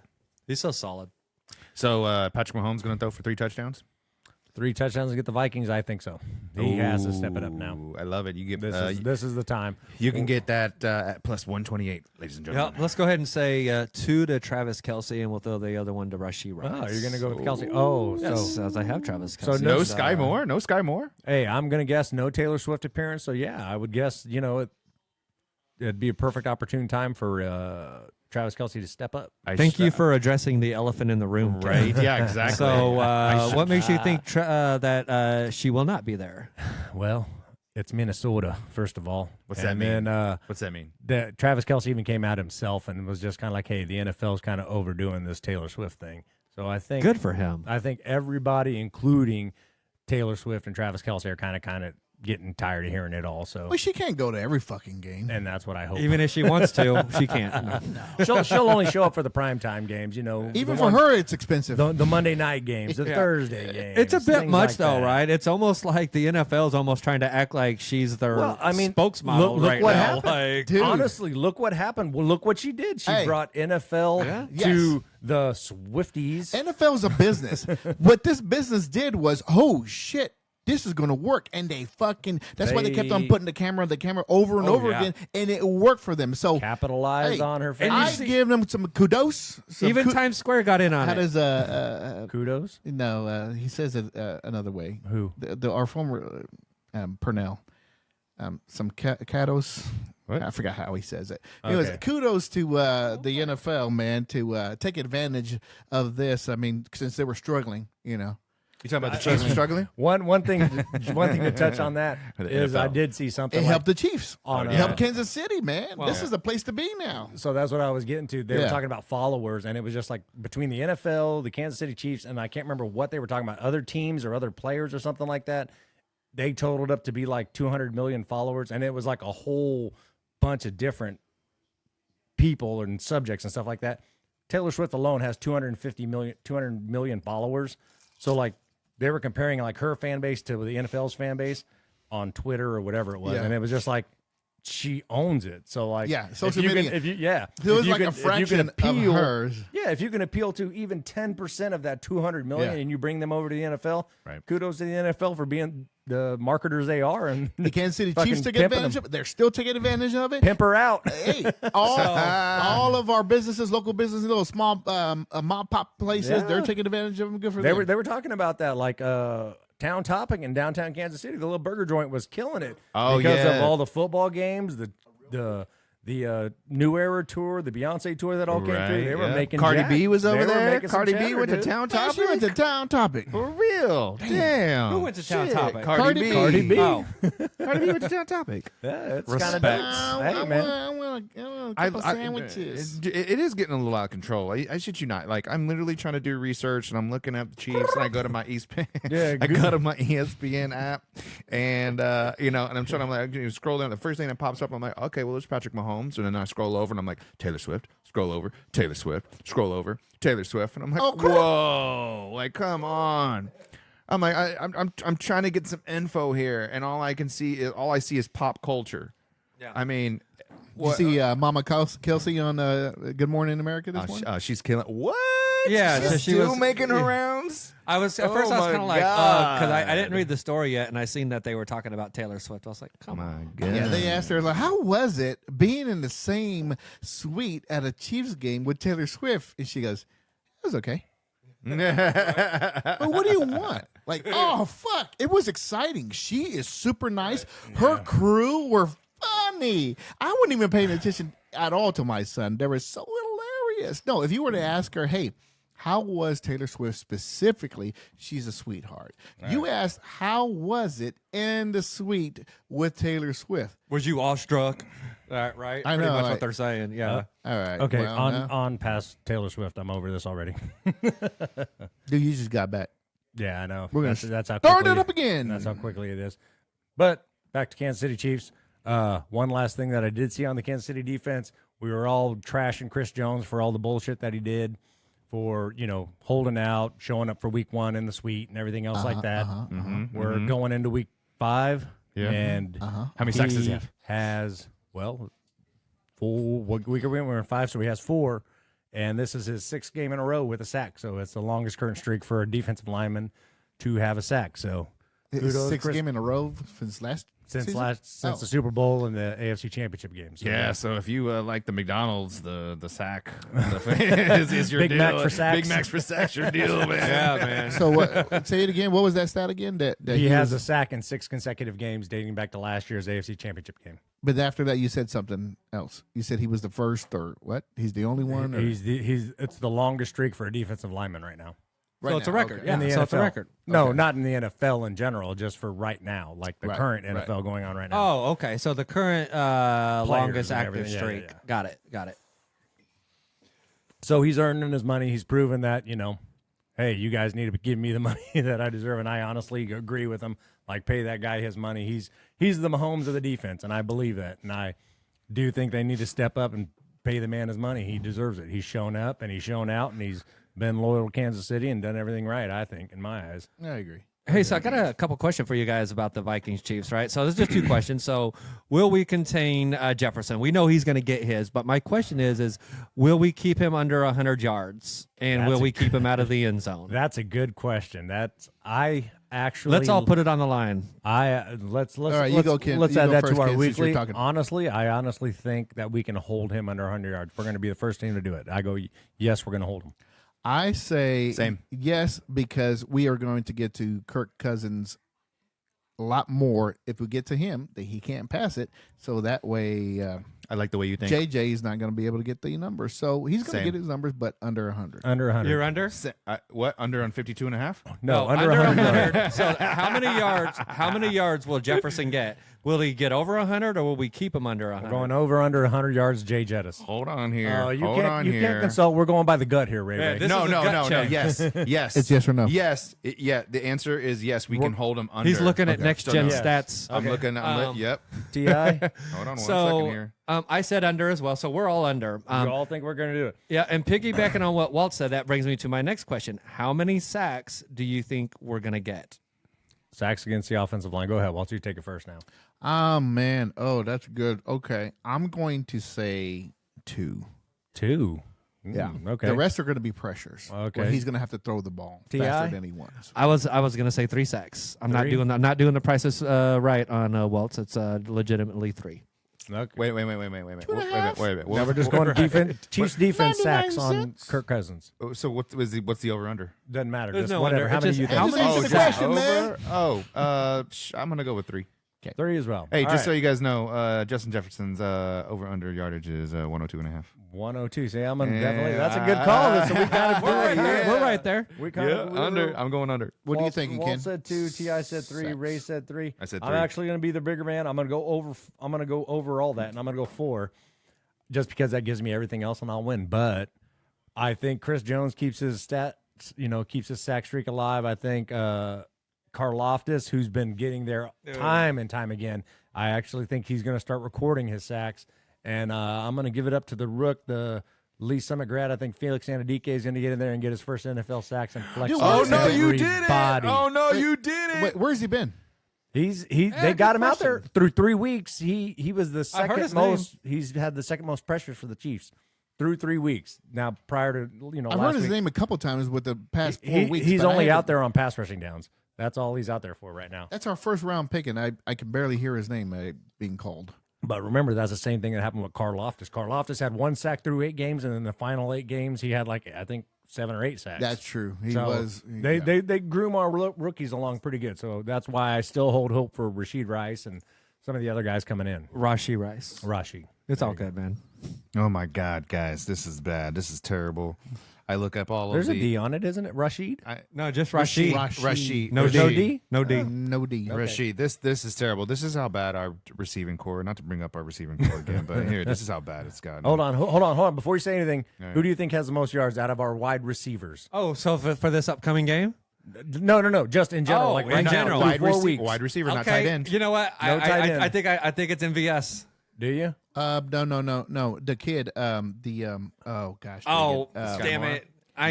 He's so solid. So Patrick Mahomes going to throw for 3 touchdowns? 3 touchdowns to get the Vikings, I think so. He has to step it up now. I love it. You get this is the time. You can get that at plus 128, ladies and gentlemen. Yeah, let's go ahead and say 2 to Travis Kelce, and we'll throw the other one to Rashid Rice. Oh, you're going to go with Kelce? Oh, yes, as I have Travis Kelce. So no Sky Moore? No Sky Moore? Hey, I'm going to guess no Taylor Swift appearance. So, yeah, I would guess, it'd be a perfect opportune time for Travis Kelce to step up. Thank you for addressing the elephant in the room. Right? Yeah, exactly. So what makes you think that she will not be there? Well, it's Minnesota, first of all. What's that mean? What's that mean? Travis Kelce even came out himself and was just kind of like, hey, the NFL's kind of overdoing this Taylor Swift thing. So I think good for him. I think everybody, including Taylor Swift and Travis Kelce, are kind of getting tired of hearing it all. So, well, she can't go to every fucking game, and that's what I hope. Even if she wants to, she can't. No. She'll only show up for the primetime games. Even for her, it's expensive. The Monday night games, the Thursday games. It's a bit much, though, right? It's almost like the NFL is almost trying to act like she's their spokesmodel look right what now. Happened. Dude. Honestly, look what happened. Well, look what she did. She brought NFL to the Swifties. NFL's a business. What this business did was, oh shit, this is going to work. And that's why they kept on putting the camera over and over again. And it worked for them. So capitalize on her. I give them some kudos. Even Times Square got in on it. How does kudos? No, he says it another way. Who? Our former Purnell. Some cados. I forgot how he says it. Anyways, kudos to the NFL, man, to take advantage of this. I mean, since they were struggling, You talking about the Chiefs struggling? One thing to touch on that is I did see something. It helped the Chiefs. It helped Kansas City, man. This is the place to be now. So that's what I was getting to. They were talking about followers, and it was just like between the NFL, the Kansas City Chiefs, and I can't remember what they were talking about, other teams or other players or something like that. They totaled up to be like 200 million followers, and it was like a whole bunch of different people and subjects and stuff like that. Taylor Swift alone has 200 million followers. So like they were comparing like her fan base to the NFL's fan base on Twitter or whatever it was. And it was just like, she owns it. So like, social media. It was like a fraction of hers. Yeah, if you can appeal to even 10% of that 200 million and you bring them over to the NFL, kudos to the NFL for being the marketers they are. And the Kansas City Chiefs took advantage of it. They're still taking advantage of it. Pimp her out. Hey, all of our businesses, local businesses, little small mom pop places, they're taking advantage of them. Good for them. They were talking about that, like Town Topic in downtown Kansas City. The little burger joint was killing it because of all the football games, the New Era tour, the Beyonce tour that all came through. They were making Cardi B was over there. Cardi B went to Town. Town Topic. She went to Town Topic. For real. Damn. Who went to Town Topic? Cardi B. Cardi B. Oh, Cardi B went to Town Topic. Yeah, it's Respect. kind of hey, man. I want a couple sandwiches. It is getting a little out of control. I shit you not. Like, I'm literally trying to do research, and I'm looking at the Chiefs, and I go to my I go to my ESPN app, and and I'm trying to like scroll down. The first thing that pops up, I'm like, okay, well, it's Patrick Mahomes, and then I scroll over, and I'm like, Taylor Swift. Scroll over, Taylor Swift. Scroll over, Taylor Swift, and I'm like, whoa, like, come on. I'm like, I'm trying to get some info here, and all I see is pop culture. Yeah. I mean, Did you see Mama Kelce on Good Morning America this morning? she's killing. What? Yeah, she's so she still was making her rounds. I was at first. I was kind of like, because I didn't read the story yet, and I seen that they were talking about Taylor Swift. I was like, come on. Yeah, they asked her, like, how was it being in the same suite at a Chiefs game with Taylor Swift? And she goes, it was okay. But what do you want? Like, oh, fuck. It was exciting. She is super nice. Her crew were funny. I wasn't even paying attention at all to my son. They were so hilarious. No, if you were to ask her, hey, how was Taylor Swift specifically? She's a sweetheart. You asked, how was it in the suite with Taylor Swift? Was you awestruck? Right? I know, Pretty much like- what they're saying. Yeah. All right. Okay, well, on past Taylor Swift, I'm over this already. dude, you just got back. Yeah, I know. We're gonna that's how start quickly, it up again. That's how quickly it is. But back to Kansas City Chiefs. One last thing that I did see on the Kansas City defense, we were all trashing Chris Jones for all the bullshit that he did, for holding out, showing up for week 1 in the suite and everything else like that. We're going into week 5, and How many sacks does he have? Has 4. What week are we in? We're in 5, so he has 4. And this is his 6th game in a row with a sack. So it's the longest current streak for a defensive lineman to have a sack. So kudos, 6th Chris, game in a row since last season? since the Super Bowl and the AFC Championship games. So Yeah, so if you like the McDonald's, the sack is your Big deal. Mac for sacks. Big Macs for sacks, your deal, man. Yeah, man. So what? Say it again. What was that stat again? That he has a sack in 6 consecutive games dating back to last year's AFC Championship game. But after that, you said something else. You said he was the first, or what? He's the only one. Or? It's the longest streak for a defensive lineman right now. So it's a record. Okay. Yeah, In the so NFL. it's a record. No, Okay. not in the NFL in general, just for right now, like the Right, current right. NFL going on right now. Oh, okay. So the current longest and active everything. Yeah, streak. yeah, yeah. Got it. So he's earning his money. He's proven that, hey, you guys need to give me the money that I deserve. And I honestly agree with him. Like, pay that guy his money. He's the Mahomes of the defense, and I believe that. And I do think they need to step up and pay the man his money. He deserves it. He's shown up, and he's shown out, and he's been loyal to Kansas City and done everything right, I think, in my eyes. I agree. Hey, so I got a couple questions for you guys about the Vikings Chiefs, right? So there's just 2 questions. So will we contain Jefferson? We know he's going to get his, but my question is will we keep him under 100 yards, and will we keep him out of the end zone? That's a good question. Let's all put it on the line. Let's All right, you go, Ken. Let's You add go that first, to our Ken, since you're weekly. talking. I honestly think that we can hold him under 100 yards. We're going to be the first team to do it. I go, yes, we're going to hold him. I say Same. yes, because we are going to get to Kirk Cousins a lot more if we get to him that he can't pass it. So that way, I like the way you think. JJ is not going to be able to get the numbers. So he's going to Same. get his numbers, but under 100. Under 100. You're under? What? Under on 52.5? No, under 100. So how many yards will Jefferson get? Will he get over 100 or will we keep him under 100? We're going over under 100 yards, Jay Jettis. Hold on here. You Hold on you here. can't consult. We're going by the gut here, Ray. Yeah, Ray. this No. is a gut check. Yes. It's yes or no. Yes. The answer is yes. We can hold him under. He's looking at next gen Yes. stats. I'm looking. Yep. T.I., Hold on one So second here. I said under as well, so we're all under. you all think we're going to do it. Yeah, and piggybacking on what Walt said, that brings me to my next question. How many sacks do you think we're going to get? Sacks against the offensive line. Go ahead. Why don't you take it first now? Oh, man. Oh, that's good. Okay. I'm going to say 2. 2. Yeah. Okay. The rest are going to be pressures. Okay. Where he's going to have to throw the ball T.I.? faster than he wants. I was going to say 3 sacks. I'm not 3? doing the prices right on Walt's. It's legitimately 3. Okay. Wait. and a half? Wait. Now we're just going defense. Chiefs defense 99 sacks on cents. Kirk Cousins. So what's the over under? Doesn't matter. There's Just no whatever. under. How It's many just- you think? how Just many answer the sacks? question, man. I'm gonna go with 3. 3 as well. Hey, All just so right. you guys know, Justin Jefferson's over under yardage is 102.5. 102. See, I'm gonna definitely. That's a good call. So we got to do it. We're right there. We kind of Under. I'm going under. What do you Walt- think, Walt Ken? said 2. Ti said 3. Sacks. Ray said 3. I said I'm 3. actually going to be the bigger man. I'm going to go over. I'm going to go over all that, and I'm going to go 4, just because that gives me everything else, and I'll win. But I think Chris Jones keeps his keeps his sack streak alive. I think Karlaftis, who's been getting there time and time again, I actually think he's going to start recording his sacks, and I'm going to give it up to the rook, the Lee Summit grad. I think Felix Anadike is going to get in there and get his first NFL sacks and flex. Dude, oh, no, you did it! Body. Oh no, you did it! Wait, where's he been? They got him out there through 3 weeks. He was the I heard second his most. He's had the second most pressures for the Chiefs through 3 weeks. Now prior to I've last heard his week, name a couple times with the past 4 weeks. he's but I only haven't- out there on pass rushing downs. That's all he's out there for right now. That's our first round pick, and I can barely hear his name being called. But remember, that's the same thing that happened with Karlaftis. Karlaftis had 1 sack through 8 games, and in the final 8 games, he had I think 7 or 8 sacks. That's true. He So was. They groom our rookies along pretty good. So that's why I still hold hope for Rashid Rice and some of the other guys coming in. Rashi Rice. Rashi. It's all good, man. Oh my God, guys, this is bad. This is terrible. I look up all There's of a the D on it, isn't it? Rashid? No, just Rashid. Rashid. No Rashid. D. No D. No D. Rashid, this is terrible. This is how bad our receiving core. Not to bring up our receiving core again, but here, this is how bad it's gotten. Hold on. Before you say anything, All right. who do you think has the most yards out of our wide receivers? Oh, so for this upcoming game? No. Just in general. Oh, like in right general. now, wide, through 4 rece- weeks. wide receiver, not Okay, tight end. you know what? No tight end. I think it's MVS. Do you? No. The kid. Oh gosh. Oh, dang it. damn it!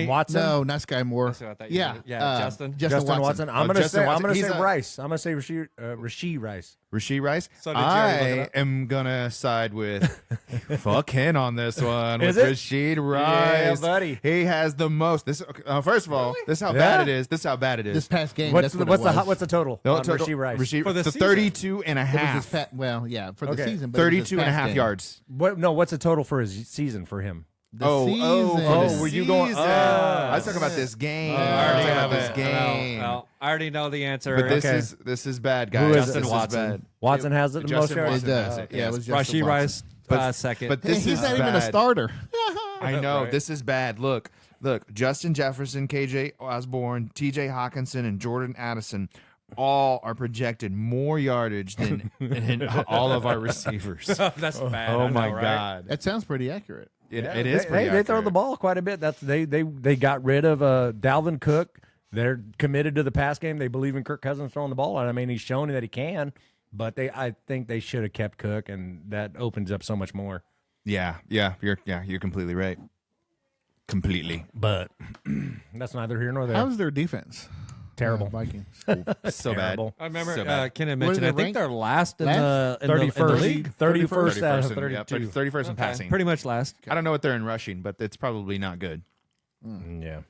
Watson? No, not Sky Moore. That's what I thought you Yeah. were- yeah, Justin Watson. I'm gonna Justin say Watson. He's a- Rice. I'm gonna say Rashid Rice. Rashid Rice. So did you already look it I up? am gonna side with fuck him on this one. Is with it? Rashid Rice, buddy. He has the most. This first of all, this is how bad it is. This is how bad it is. This past game. What's that's what it was. what's the total No, on total- Rashid Rice? For the the season. 32 and a It was half. this well, yeah, for the Okay. season. But it was this 32 and a past half game. yards. What's the total for his season for him? The Oh, season. for the were you going- season. Oh. I was talking about this game. I I was already talking have about this it. game. Well, I already know the answer. But Okay. this is bad, guys. Who is This it? is Watson. bad. Watson has it the most Justin yards. Watson It has does. it, Yeah, yes. it was Justin Rashid Watson. Rice second. But Hey, this he's is not even a bad. starter. I know. Right. This is bad. Look. Justin Jefferson, KJ Osborne, TJ Hawkinson, and Jordan Addison all are projected more yardage than all of our receivers. That's bad. Oh I know, my right? God. That sounds pretty accurate. It is pretty They throw the accurate. ball quite a bit. They got rid of Dalvin Cook. They're committed to the pass game. They believe in Kirk Cousins throwing the ball. And I mean, he's shown that he can. But I think they should have kept Cook, and that opens up so much more. Yeah, you're completely right. Completely. But that's neither here nor there. How's their defense? Terrible. Vikings. So bad. Terrible. I remember So bad. Ken had What are mentioned. they I think ranked? they're last in Last? the in the 31st, league. 31st out of 31st in, 32. 31st in Okay, passing. pretty much last. I don't know what they're in rushing, but it's probably not good. Yeah.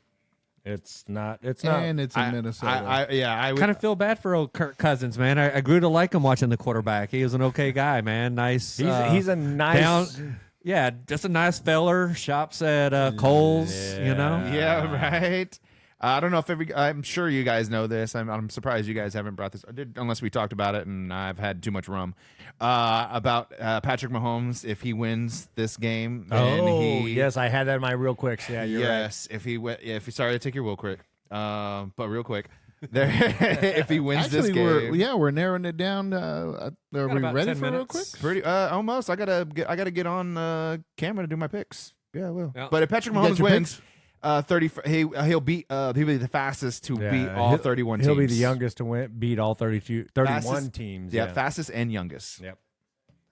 It's not. It's not. And it's in Minnesota. I would Kind of feel bad for old Kirk Cousins, man. I grew to like him watching the quarterback. He was an okay guy, man. Nice. He's a nice. Yeah, just a nice feller. Shops at Kohl's, you know. Yeah, right. I don't know if I'm sure you guys know this. I'm surprised you guys haven't brought this. Unless we talked about it and I've had too much rum. About Patrick Mahomes, if he wins this game. Yes, I had that in my real quicks. Yeah, you're right. Sorry to take your real quick. But real quick. If he wins this game. We're narrowing it down. Are we ready for real quick? Pretty almost. I gotta get on camera to do my picks. Yeah, I will. Yeah. But if Patrick Mahomes wins, 30. He'll be the fastest to beat all 31 teams. He'll be the youngest to beat all 31 teams. Yeah, fastest and youngest. Yep.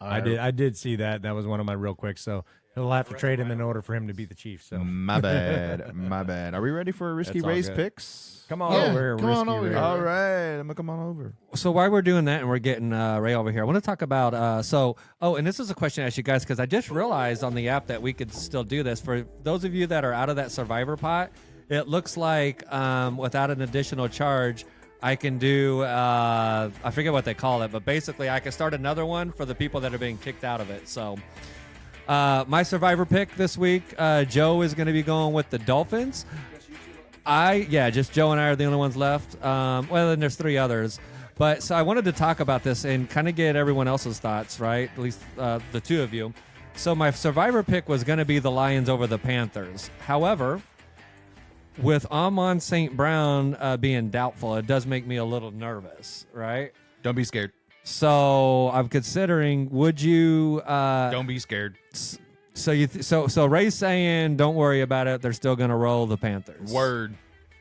I did see that. That was one of my real quick. So he'll have to trade him in order for him to beat the Chiefs. So my bad. Are we ready for Risky Ray's picks? Come on over here. Over here. All right, I'm gonna come on over. So while we're doing that and we're getting Ray over here, I want to talk about and this is a question I ask you guys because I just realized on the app that we could still do this. For those of you that are out of that survivor pot, it looks like without an additional charge, I can do I forget what they call it, but basically I can start another one for the people that are being kicked out of it. So my survivor pick this week, Joe is going to be going with the Dolphins. Just Joe and I are the only ones left. Then there's 3 others. But so I wanted to talk about this and kind of get everyone else's thoughts, right? At least the 2 of you. So my survivor pick was going to be the Lions over the Panthers. However, with Amon St. Brown being doubtful, it does make me a little nervous, right? Don't be scared. So I'm considering, would you... Don't be scared. So Ray's saying, don't worry about it. They're still going to roll the Panthers. Word.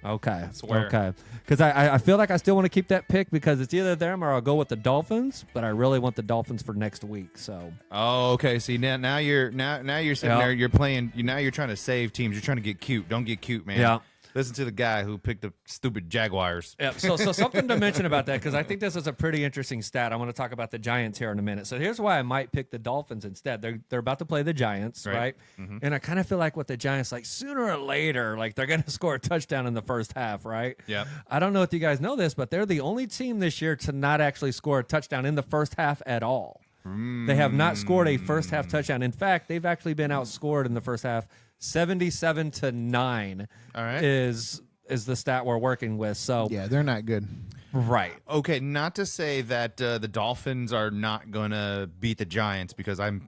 Okay. I swear. Okay. Because I feel like I still want to keep that pick because it's either them or I'll go with the Dolphins, but I really want the Dolphins for next week. So. Oh, okay. See now you're sitting there. You're playing. Now you're trying to save teams. You're trying to get cute. Don't get cute, man. Yeah. Listen to the guy who picked the stupid Jaguars. Yeah. So something to mention about that because I think this is a pretty interesting stat. I want to talk about the Giants here in a minute. So here's why I might pick the Dolphins instead. They're about to play the Giants, right? Mm-hmm. And I kind of feel like with the Giants, like sooner or later, like they're going to score a touchdown in the first half, right? Yeah. I don't know if you guys know this, but they're the only team this year to not actually score a touchdown in the first half at all. They have not scored a first half touchdown. In fact, they've actually been outscored in the first half 77-9. All right. Is the stat we're working with. So yeah, they're not good. Right. Okay, not to say that the Dolphins are not gonna beat the Giants because they're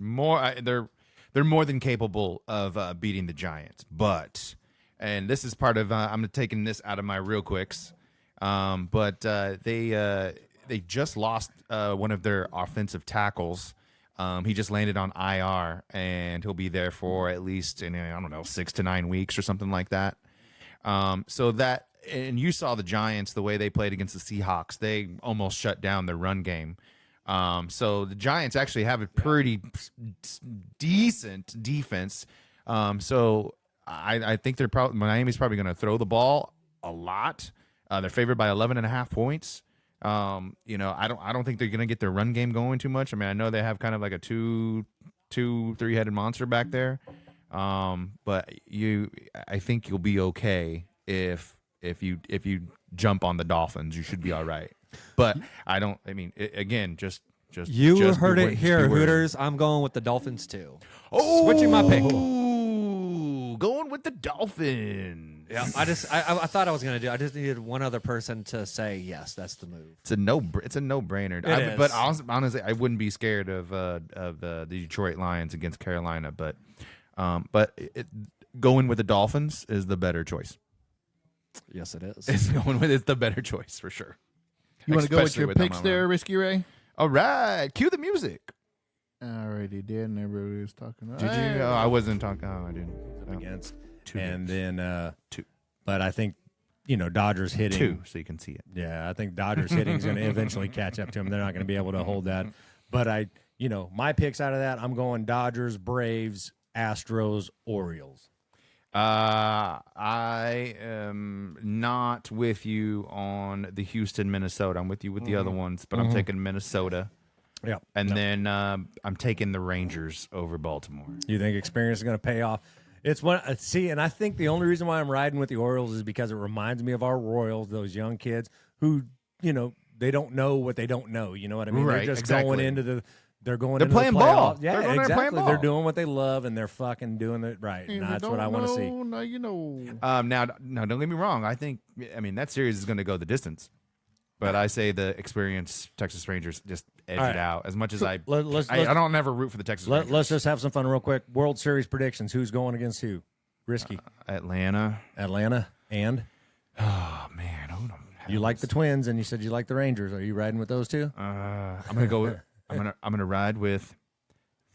more than capable of beating the Giants. But and this is part of I'm taking this out of my real quicks. But they just lost one of their offensive tackles. He just landed on IR, and he'll be there for at least, 6 to 9 weeks or something like that. And you saw the Giants, the way they played against the Seahawks. They almost shut down their run game. So the Giants actually have a pretty decent defense. So I think Miami's probably going to throw the ball a lot. They're favored by 11.5 points. I don't think they're gonna get their run game going too much. I mean, I know they have kind of like a 3-headed monster back there. But I think you'll be okay if you jump on the Dolphins. You should be all right. But just you heard it here, Hooters. I'm going with the Dolphins too. Oh, switching my pick. Going with the Dolphins. Yeah, I thought I was gonna do. I just needed one other person to say yes. That's the move. It's a no-brainer. But honestly, I wouldn't be scared of the Detroit Lions against Carolina. But going with the Dolphins is the better choice. Yes, it is. It's the better choice for sure. You want to go with your picks there, Risky Ray? All right, cue the music. I already did, and everybody was talking. Did you? Oh, I wasn't talking. Oh, I didn't. Against 2 and then 2. But I think Dodgers hitting 2, so you can see it. Yeah, I think Dodgers hitting is going to eventually catch up to them. They're not going to be able to hold that. But my picks out of that, I'm going Dodgers, Braves, Astros, Orioles. I am not with you on the Houston, Minnesota. I'm with you with the other ones, but I'm taking Minnesota. Yeah, and then I'm taking the Rangers over Baltimore. You think experience is going to pay off? It's one. And I think the only reason why I'm riding with the Orioles is because it reminds me of our Royals, those young kids who, they don't know what they don't know. You know what I mean? Right, They're just exactly. going into They're going. They're into the playing ball. playoffs. Yeah, They're going there exactly. playing They're ball. doing what they love, and they're fucking doing it right. And that's what I want to see. No, you know. Now, don't get me wrong. I mean, that series is going to go the distance. But I say the experienced Texas Rangers just edge All it right. out. As much as I let's- don't never root for the Texas Rangers. Let's just have some fun real quick. World Series predictions. Who's going against who? Risky. Atlanta. And Oh man, you like the Twins, and you said you like the Rangers. Are you riding with those two? I'm gonna go. I'm gonna ride with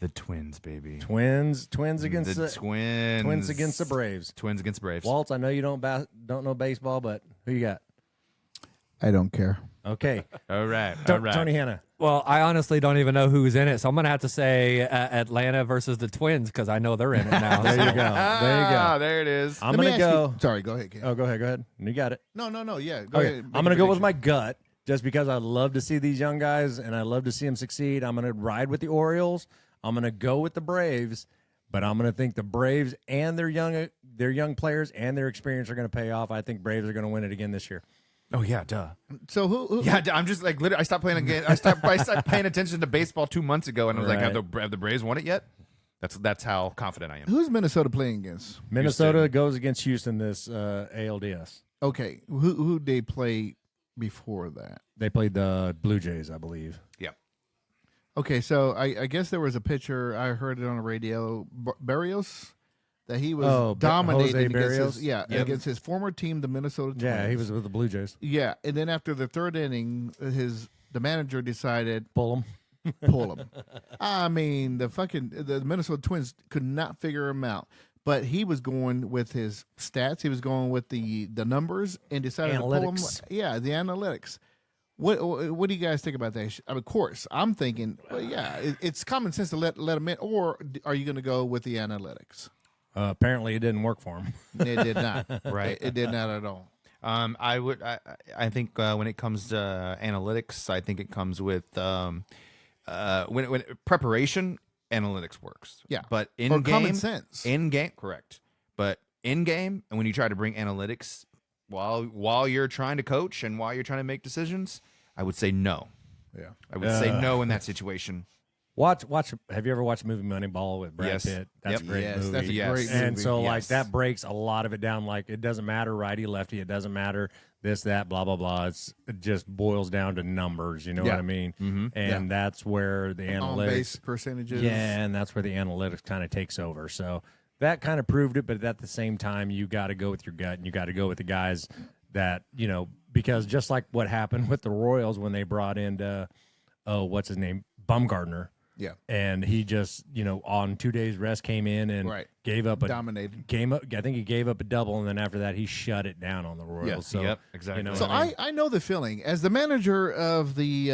the Twins, baby. Twins against the Twins. Twins against the Braves. Twins against the Braves. Waltz, I know you don't know baseball, but who you got? I don't care. Okay, All right. Tony Hanna. Well, I honestly don't even know who's in it, so I'm gonna have to say Atlanta versus the Twins because I know they're in it now. There you go. There you go. There it is. I'm Let me gonna ask go. you- sorry, go ahead. Ken. Oh, go ahead. You got it. No. Yeah, go Okay, ahead. I'm gonna go with my gut just because I love to see these young guys and I love to see them succeed. I'm gonna ride with the Orioles. I'm gonna go with the Braves, but I'm gonna think the Braves and their young players and their experience are gonna pay off. I think Braves are gonna win it again this year. Oh yeah, duh. So who Yeah, I'm just like literally. I stopped playing again. I stopped paying attention to baseball 2 months ago, and I was like, Right. have the Braves won it yet? That's how confident I am. who's Minnesota playing against? Minnesota goes against Houston this ALDS. Okay, who they play before that? They played the Blue Jays, I believe. Yep. Okay, so I guess there was a pitcher, I heard it on the radio, Barrios, that he was Oh, dominating Jose against Barrios? his, against his former team, the Minnesota Twins. Yeah, he was with the Blue Jays. Yeah, and then after the third inning, the manager decided Pull them. pull him. I mean, the Minnesota Twins could not figure him out. But he was going with his stats. He was going with the numbers and decided to pull him. Analytics. Yeah, the analytics. What do you guys think about that? Of course, I'm thinking, well, yeah, it's common sense to let him in, or are you going to go with the analytics? Apparently, it didn't work for him. It did not. Right. It did not at all. I think when it comes to analytics, I think it comes with when preparation. Analytics works. Yeah. But in Or game, common sense. In game, correct. But in game, and when you try to bring analytics while you're trying to coach and while you're trying to make decisions, I would say no. Yeah. I would say no in that situation. Watch. Have you ever watched the movie Moneyball with Brad Yes. Pitt? That's Yep. a great Yes, movie. that's a Yes. great And movie. so, like, Yes. that breaks a lot of it down. Like, it doesn't matter righty, lefty. It doesn't matter this, that, blah, blah, blah. It just boils down to numbers. You know what I mean? Mm-hmm. And that's where the On base analytics. percentages. Yeah, and that's where the analytics kind of takes over. So that kind of proved it. But at the same time, you got to go with your gut and you got to go with the guys that, because just like what happened with the Royals when they brought in, what's his name? Bumgarner. Yeah. And he just, on 2 days rest came in and Right. gave up Dominated. I think he gave up a double, and then after that he shut it down on the Royals. Yeah. So, Yep, exactly. So I know the feeling as the manager of the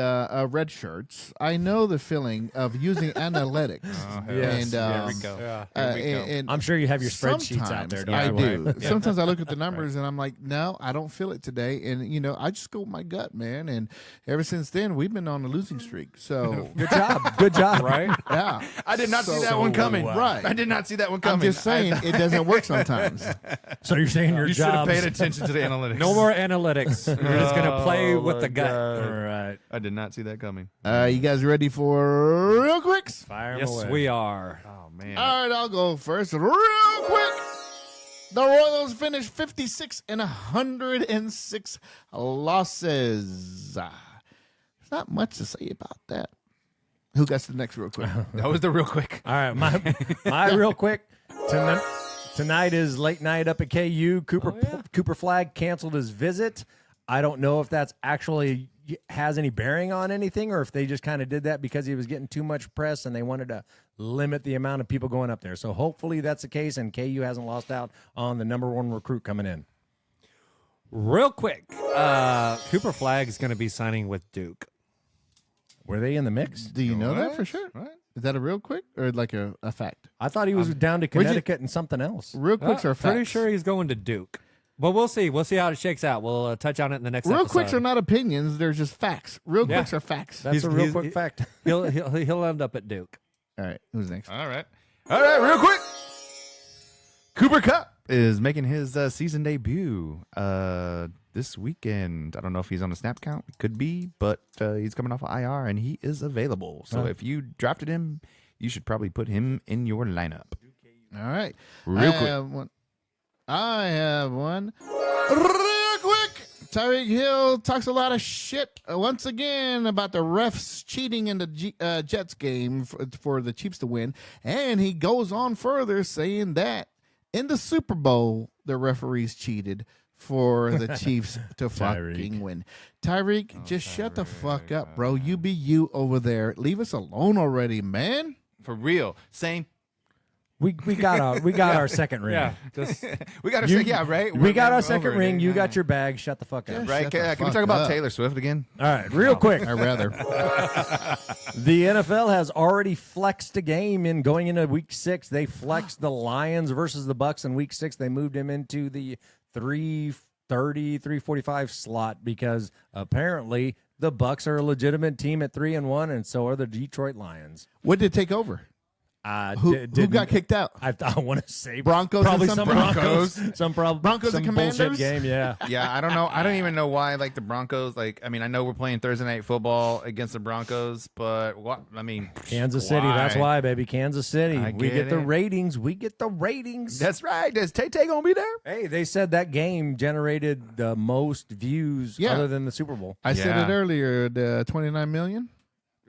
Red Shirts. I know the feeling of using analytics. Yes. And Here we go. and I'm sure you have your spreadsheets out sometimes there. Don't I you? do. Sometimes I look at the numbers and I'm like, no, I don't feel it today. And I just go with my gut, man. And ever since then, we've been on a losing streak. So Good job. Good job. Right? yeah, I did not see So- that one coming. Right. I did not see that one I'm coming. just saying it doesn't work sometimes. So you're saying your You should have job? paid attention to the analytics. No more analytics. We're just gonna play Oh, with my the gut. God. All right. I did not see that coming. You guys ready for real quicks? Fire 'em Yes, away. we are. Oh man. All right, I'll go first. Real quick. The Royals finished 56 and 106 losses. There's not much to say about that. Who got the next real quick? That was the real quick. All right, my real quick. Tonight is late night up at KU. Cooper Flag canceled his visit. I don't know if that's actually has any bearing on anything, or if they just kind of did that because he was getting too much press and they wanted to limit the amount of people going up there. So hopefully that's the case, and KU hasn't lost out on the number one recruit coming in. Real quick, Cooper Flag is going to be signing with Duke. Were they in the mix? Do you know that for What? sure? What? Is that a real quick or like a fact? I thought he was down to where'd you- Connecticut and something else. Real quicks are facts. Pretty sure he's going to Duke. But we'll see. We'll see how it shakes out. We'll touch on it in the next Real episode. quicks are not opinions; they're just facts. Real quicks are facts. That's a real he's- quick fact. He'll end up at Duke. All right, who's next? All right, real quick. Cooper Kupp is making his season debut this this weekend. I don't know if he's on a snap count. It could be, but he's coming off of IR, and he is available. So if you drafted him, you should probably put him in your lineup. All right. Real quick. I have one. Real quick. Tyreek Hill talks a lot of shit once again about the refs cheating in the Jets game for the Chiefs to win. And he goes on further saying that in the Super Bowl, the referees cheated for the Chiefs to fucking win. Tyreek, just shut the fuck up, bro. You be you over there. Leave us alone already, man. For real. Same. We got our second ring. Yeah, We got right? We got our We're second over ring. it. You got your bag. Shut the fuck up. Right? Shut the Can we fuck talk about up. Taylor Swift again? All right, real quick. I'd rather. The NFL has already flexed a game in going into Week 6. They flexed the Lions versus the Bucks in Week 6. They moved him into the 3:30, 3:45 slot because apparently the Bucks are a legitimate team at 3-1, and so are the Detroit Lions. What did take over? Who got kicked out? I want to say Broncos probably and some some Broncos. Broncos some and bullshit Commanders? game. Yeah. Yeah, I don't know. I don't even know why, like, the Broncos, like, I mean, I know we're playing Thursday Night Football against the Broncos, but what, I mean, Kansas City. That's why, baby. Kansas City. I We get get the it. ratings. We get the ratings. That's right. Is Tay-Tay going to be there? Hey, they said that game generated the most views Yeah. other than the Super Bowl. I said Yeah. it earlier, the 29 million.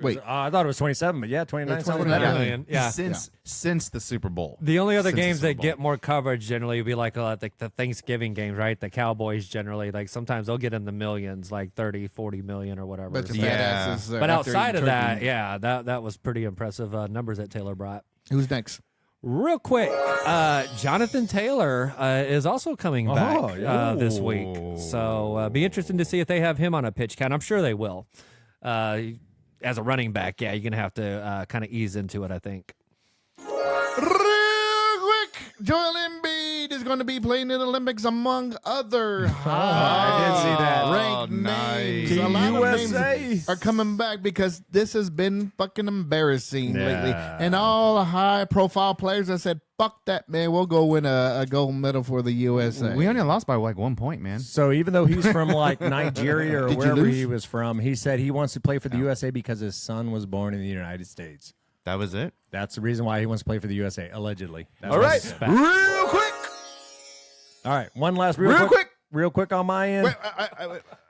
Wait, I thought it was 27, but yeah, 29. 29 million. Yeah. Since the Super Bowl. The only other Since the games Super that Bowl. get more coverage generally would be like the Thanksgiving games, right? The Cowboys generally, like sometimes they'll get in the millions, like 30, 40 million or whatever. but the So- fat Yeah. asses. But after outside eating of that, turkey. yeah, that was pretty impressive numbers that Taylor brought. Who's next? Real quick, Jonathan Taylor is also coming back this week. So be interesting to see if they have him on a pitch count. I'm sure they will. As a running back, yeah, you're going to have to kind of ease into it, I think. Real quick, Joel Embiid is going to be playing in the Olympics among other I did see that. ranked nice. names. Team A lot of USA. names are coming back because this has been fucking embarrassing lately. Yeah. And all the high-profile players that said, fuck that, man, we'll go win a gold medal for the USA. We only lost by like 1 point, man. So even though he's from like Nigeria or Did you wherever lose? he was from, he said he wants to play for the USA because his son was born in the United States. That was it. That's the reason why he wants to play for the USA, allegedly. That's All what he right. said. Real quick. All right, one last real quick on my end. Wait,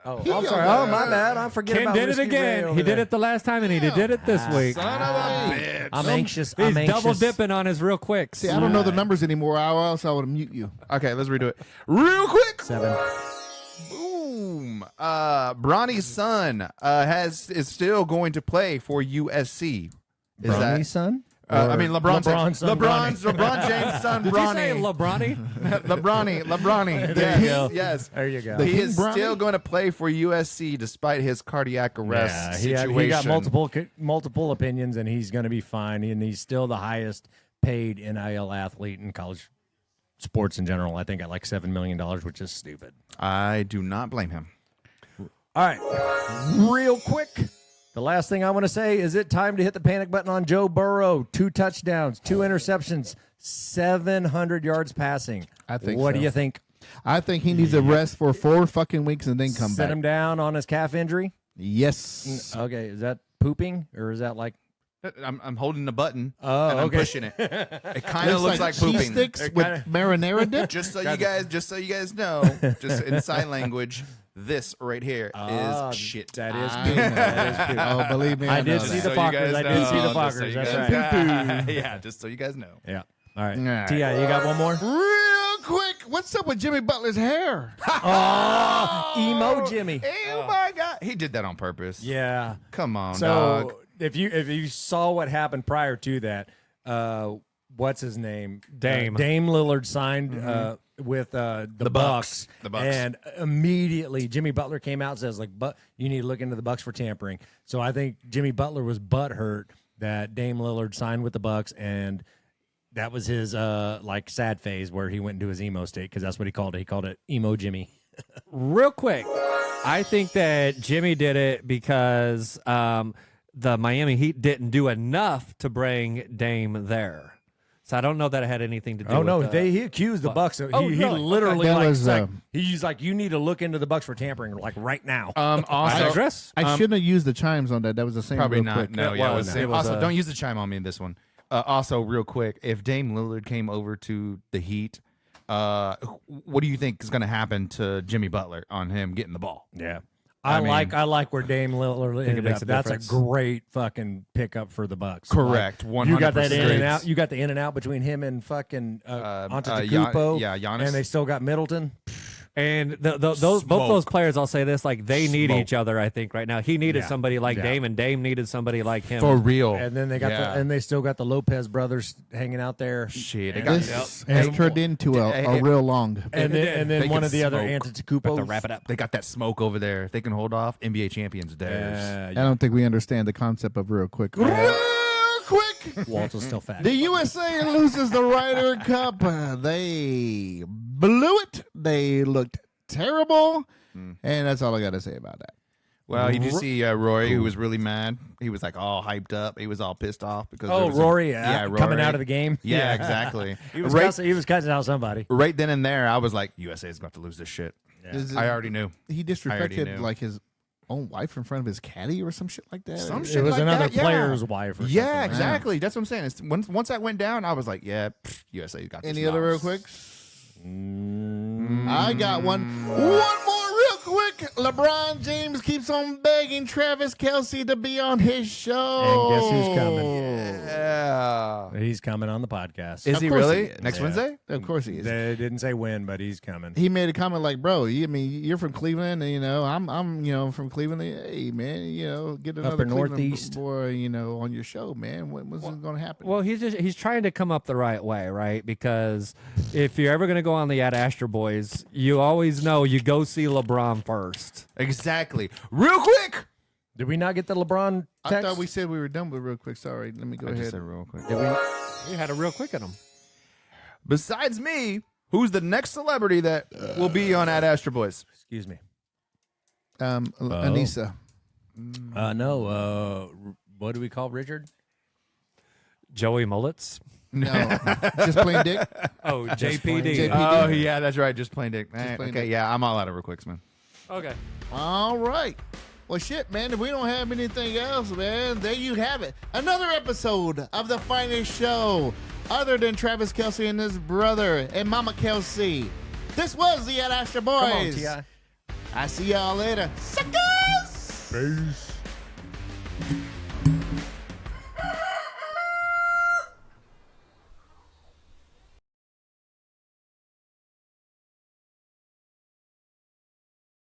Oh, I'm sorry. Oh, my bad. I'm forgetting Ken about did it Whiskey Ray again. over He did there. it the last time, and he did it this week. son of a bitch. I'm anxious. He's I'm anxious. double dipping on his real quick. See, I don't know the numbers anymore, or else I would mute you. Okay, let's redo it. Real quick. 7. Boom. Bronny's son is still going to play for USC. Is Bronny's son? I mean, LeBron's son, LeBron James' son, Did Bronny. you say LeBronny? LeBronny. There you go. Yes. There you go. He King is Bronny? still going to play for USC despite his cardiac arrest Yeah, situation. he got multiple opinions, and he's going to be fine. And he's still the highest paid NIL athlete in college sports in general. I think at like $7 million, which is stupid. I do not blame him. All right, real quick. The last thing I want to say is it time to hit the panic button on Joe Burrow. 2 touchdowns, 2 interceptions, 700 yards passing. I think What so. do you think? I think he needs a rest for 4 fucking weeks and then come Set back. him down on his calf injury? Yes. Okay, is that pooping or is that like? I'm holding the button Oh, and I'm okay. pushing it. It kind of looks like cheese pooping. sticks with marinara dip. Just so you guys know, just in sign language, this right here is shit. That is I poop. know. That is poop. Oh, believe me, I I did know see that. the Fockers. I did see the Fockers. That's right. Yeah, just so you guys know. Yeah. All right. All right. T.I., you got one more? Real quick, what's up with Jimmy Butler's hair? Emo Jimmy. Oh my God, he did that on purpose. Yeah. Come on, So dog. if you saw what happened prior to that, what's his name? Dame. Dame Lillard signed with the Bucks. The Bucks. And immediately Jimmy Butler came out and says, like, but you need to look into the Bucks for tampering. So I think Jimmy Butler was butthurt that Dame Lillard signed with the Bucks, and that was his like sad phase where he went into his emo state, because that's what he called it. He called it emo Jimmy. Real quick, I think that Jimmy did it because the Miami Heat didn't do enough to bring Dame there. So I don't know that it had anything to do. Oh no, with he accused the Bucks. He really? literally That like, was, he's like, you need to look into the Bucks for tampering like right now. I Also, digress. I shouldn't have used the chimes on that. That was the same. probably real not. quick. No, It yeah. was. It was, Also, don't use the chime on me in this one. Also, real quick, if Dame Lillard came over to the Heat, what do you think is going to happen to Jimmy Butler on him getting the ball? Yeah. I I like where Dame Lillard Think it ended makes up. a That's difference. a great fucking pickup for the Bucks. Correct. Like, you got that in 100%. and out. You got the in and out between him and fucking Antetokounmpo. Giannis. And they still got Middleton. And both those players, I'll say this, like they need each other. I think right now he needed somebody like Dame, and Dame needed somebody like him. For real. And then they got and they still got the Lopez brothers hanging out there. Shit, they And- got This has turned into a real long. And then They one can of the other smoke. Antetokounmpo. to wrap it up. They got that smoke over there. If they can hold off, NBA champions theirs. I don't think we understand the concept of real quick. Real quick. Walt's is still fat. The USA loses the Ryder Cup. They blew it. They looked terrible. And that's all I got to say about that. Well, you just see Rory, who was really mad. He was like all hyped up. He was all pissed off because there was Rory, Rory coming out of the game. Yeah, exactly. He was right, cussing out somebody. right then and there, I was like, USA is about to lose this shit. Is it- I already knew. He already disrespected knew. like his own wife in front of his caddy or some shit like that. Some Or- shit It was like another that, yeah. player's wife or Yeah, something. exactly. That's what I'm saying. It's, once that went down, I was like, yeah, USA got this. Any other real loss. quick? I got one. One more real quick. LeBron James keeps on begging Travis Kelce to be on his show. And guess who's coming? Yeah. He's coming on the podcast. Is Of he course really? he is. Next Yeah. Wednesday? Of course he is. They didn't say when, but he's coming. He made a comment like, "Bro, I mean, you're from Cleveland, and, I'm from Cleveland. Hey, man, get another Upper Cleveland Northeast. boy, on your show, man. When's this going to happen?" Well, he's trying to come up the right way, right? Because if you're ever going to go on the Ad Astra Boys, you always know you go see LeBron first. Exactly. Real quick. Did we not get the LeBron text? I thought we said we were done with real quick. Sorry, let me go I just ahead. said real quick. You had a real quick in him. Besides me, who's the next celebrity that will be on Ad Astra Boys? Excuse me. Anissa. No. What do we call Richard? Joey Mullets. No, just plain dick. Oh, JPD. JPD. Oh, yeah, that's right. Just plain dick. plain Okay, dick. yeah, I'm all out of real quicks, man. Okay. All right. Well, shit, man. If we don't have anything else, man, there you have it. Another episode of the finest show, other than Travis Kelce and his brother and Mama Kelce. This was the Ad Astra Boys. Come on, T.I. I see y'all later. Suckers! Peace.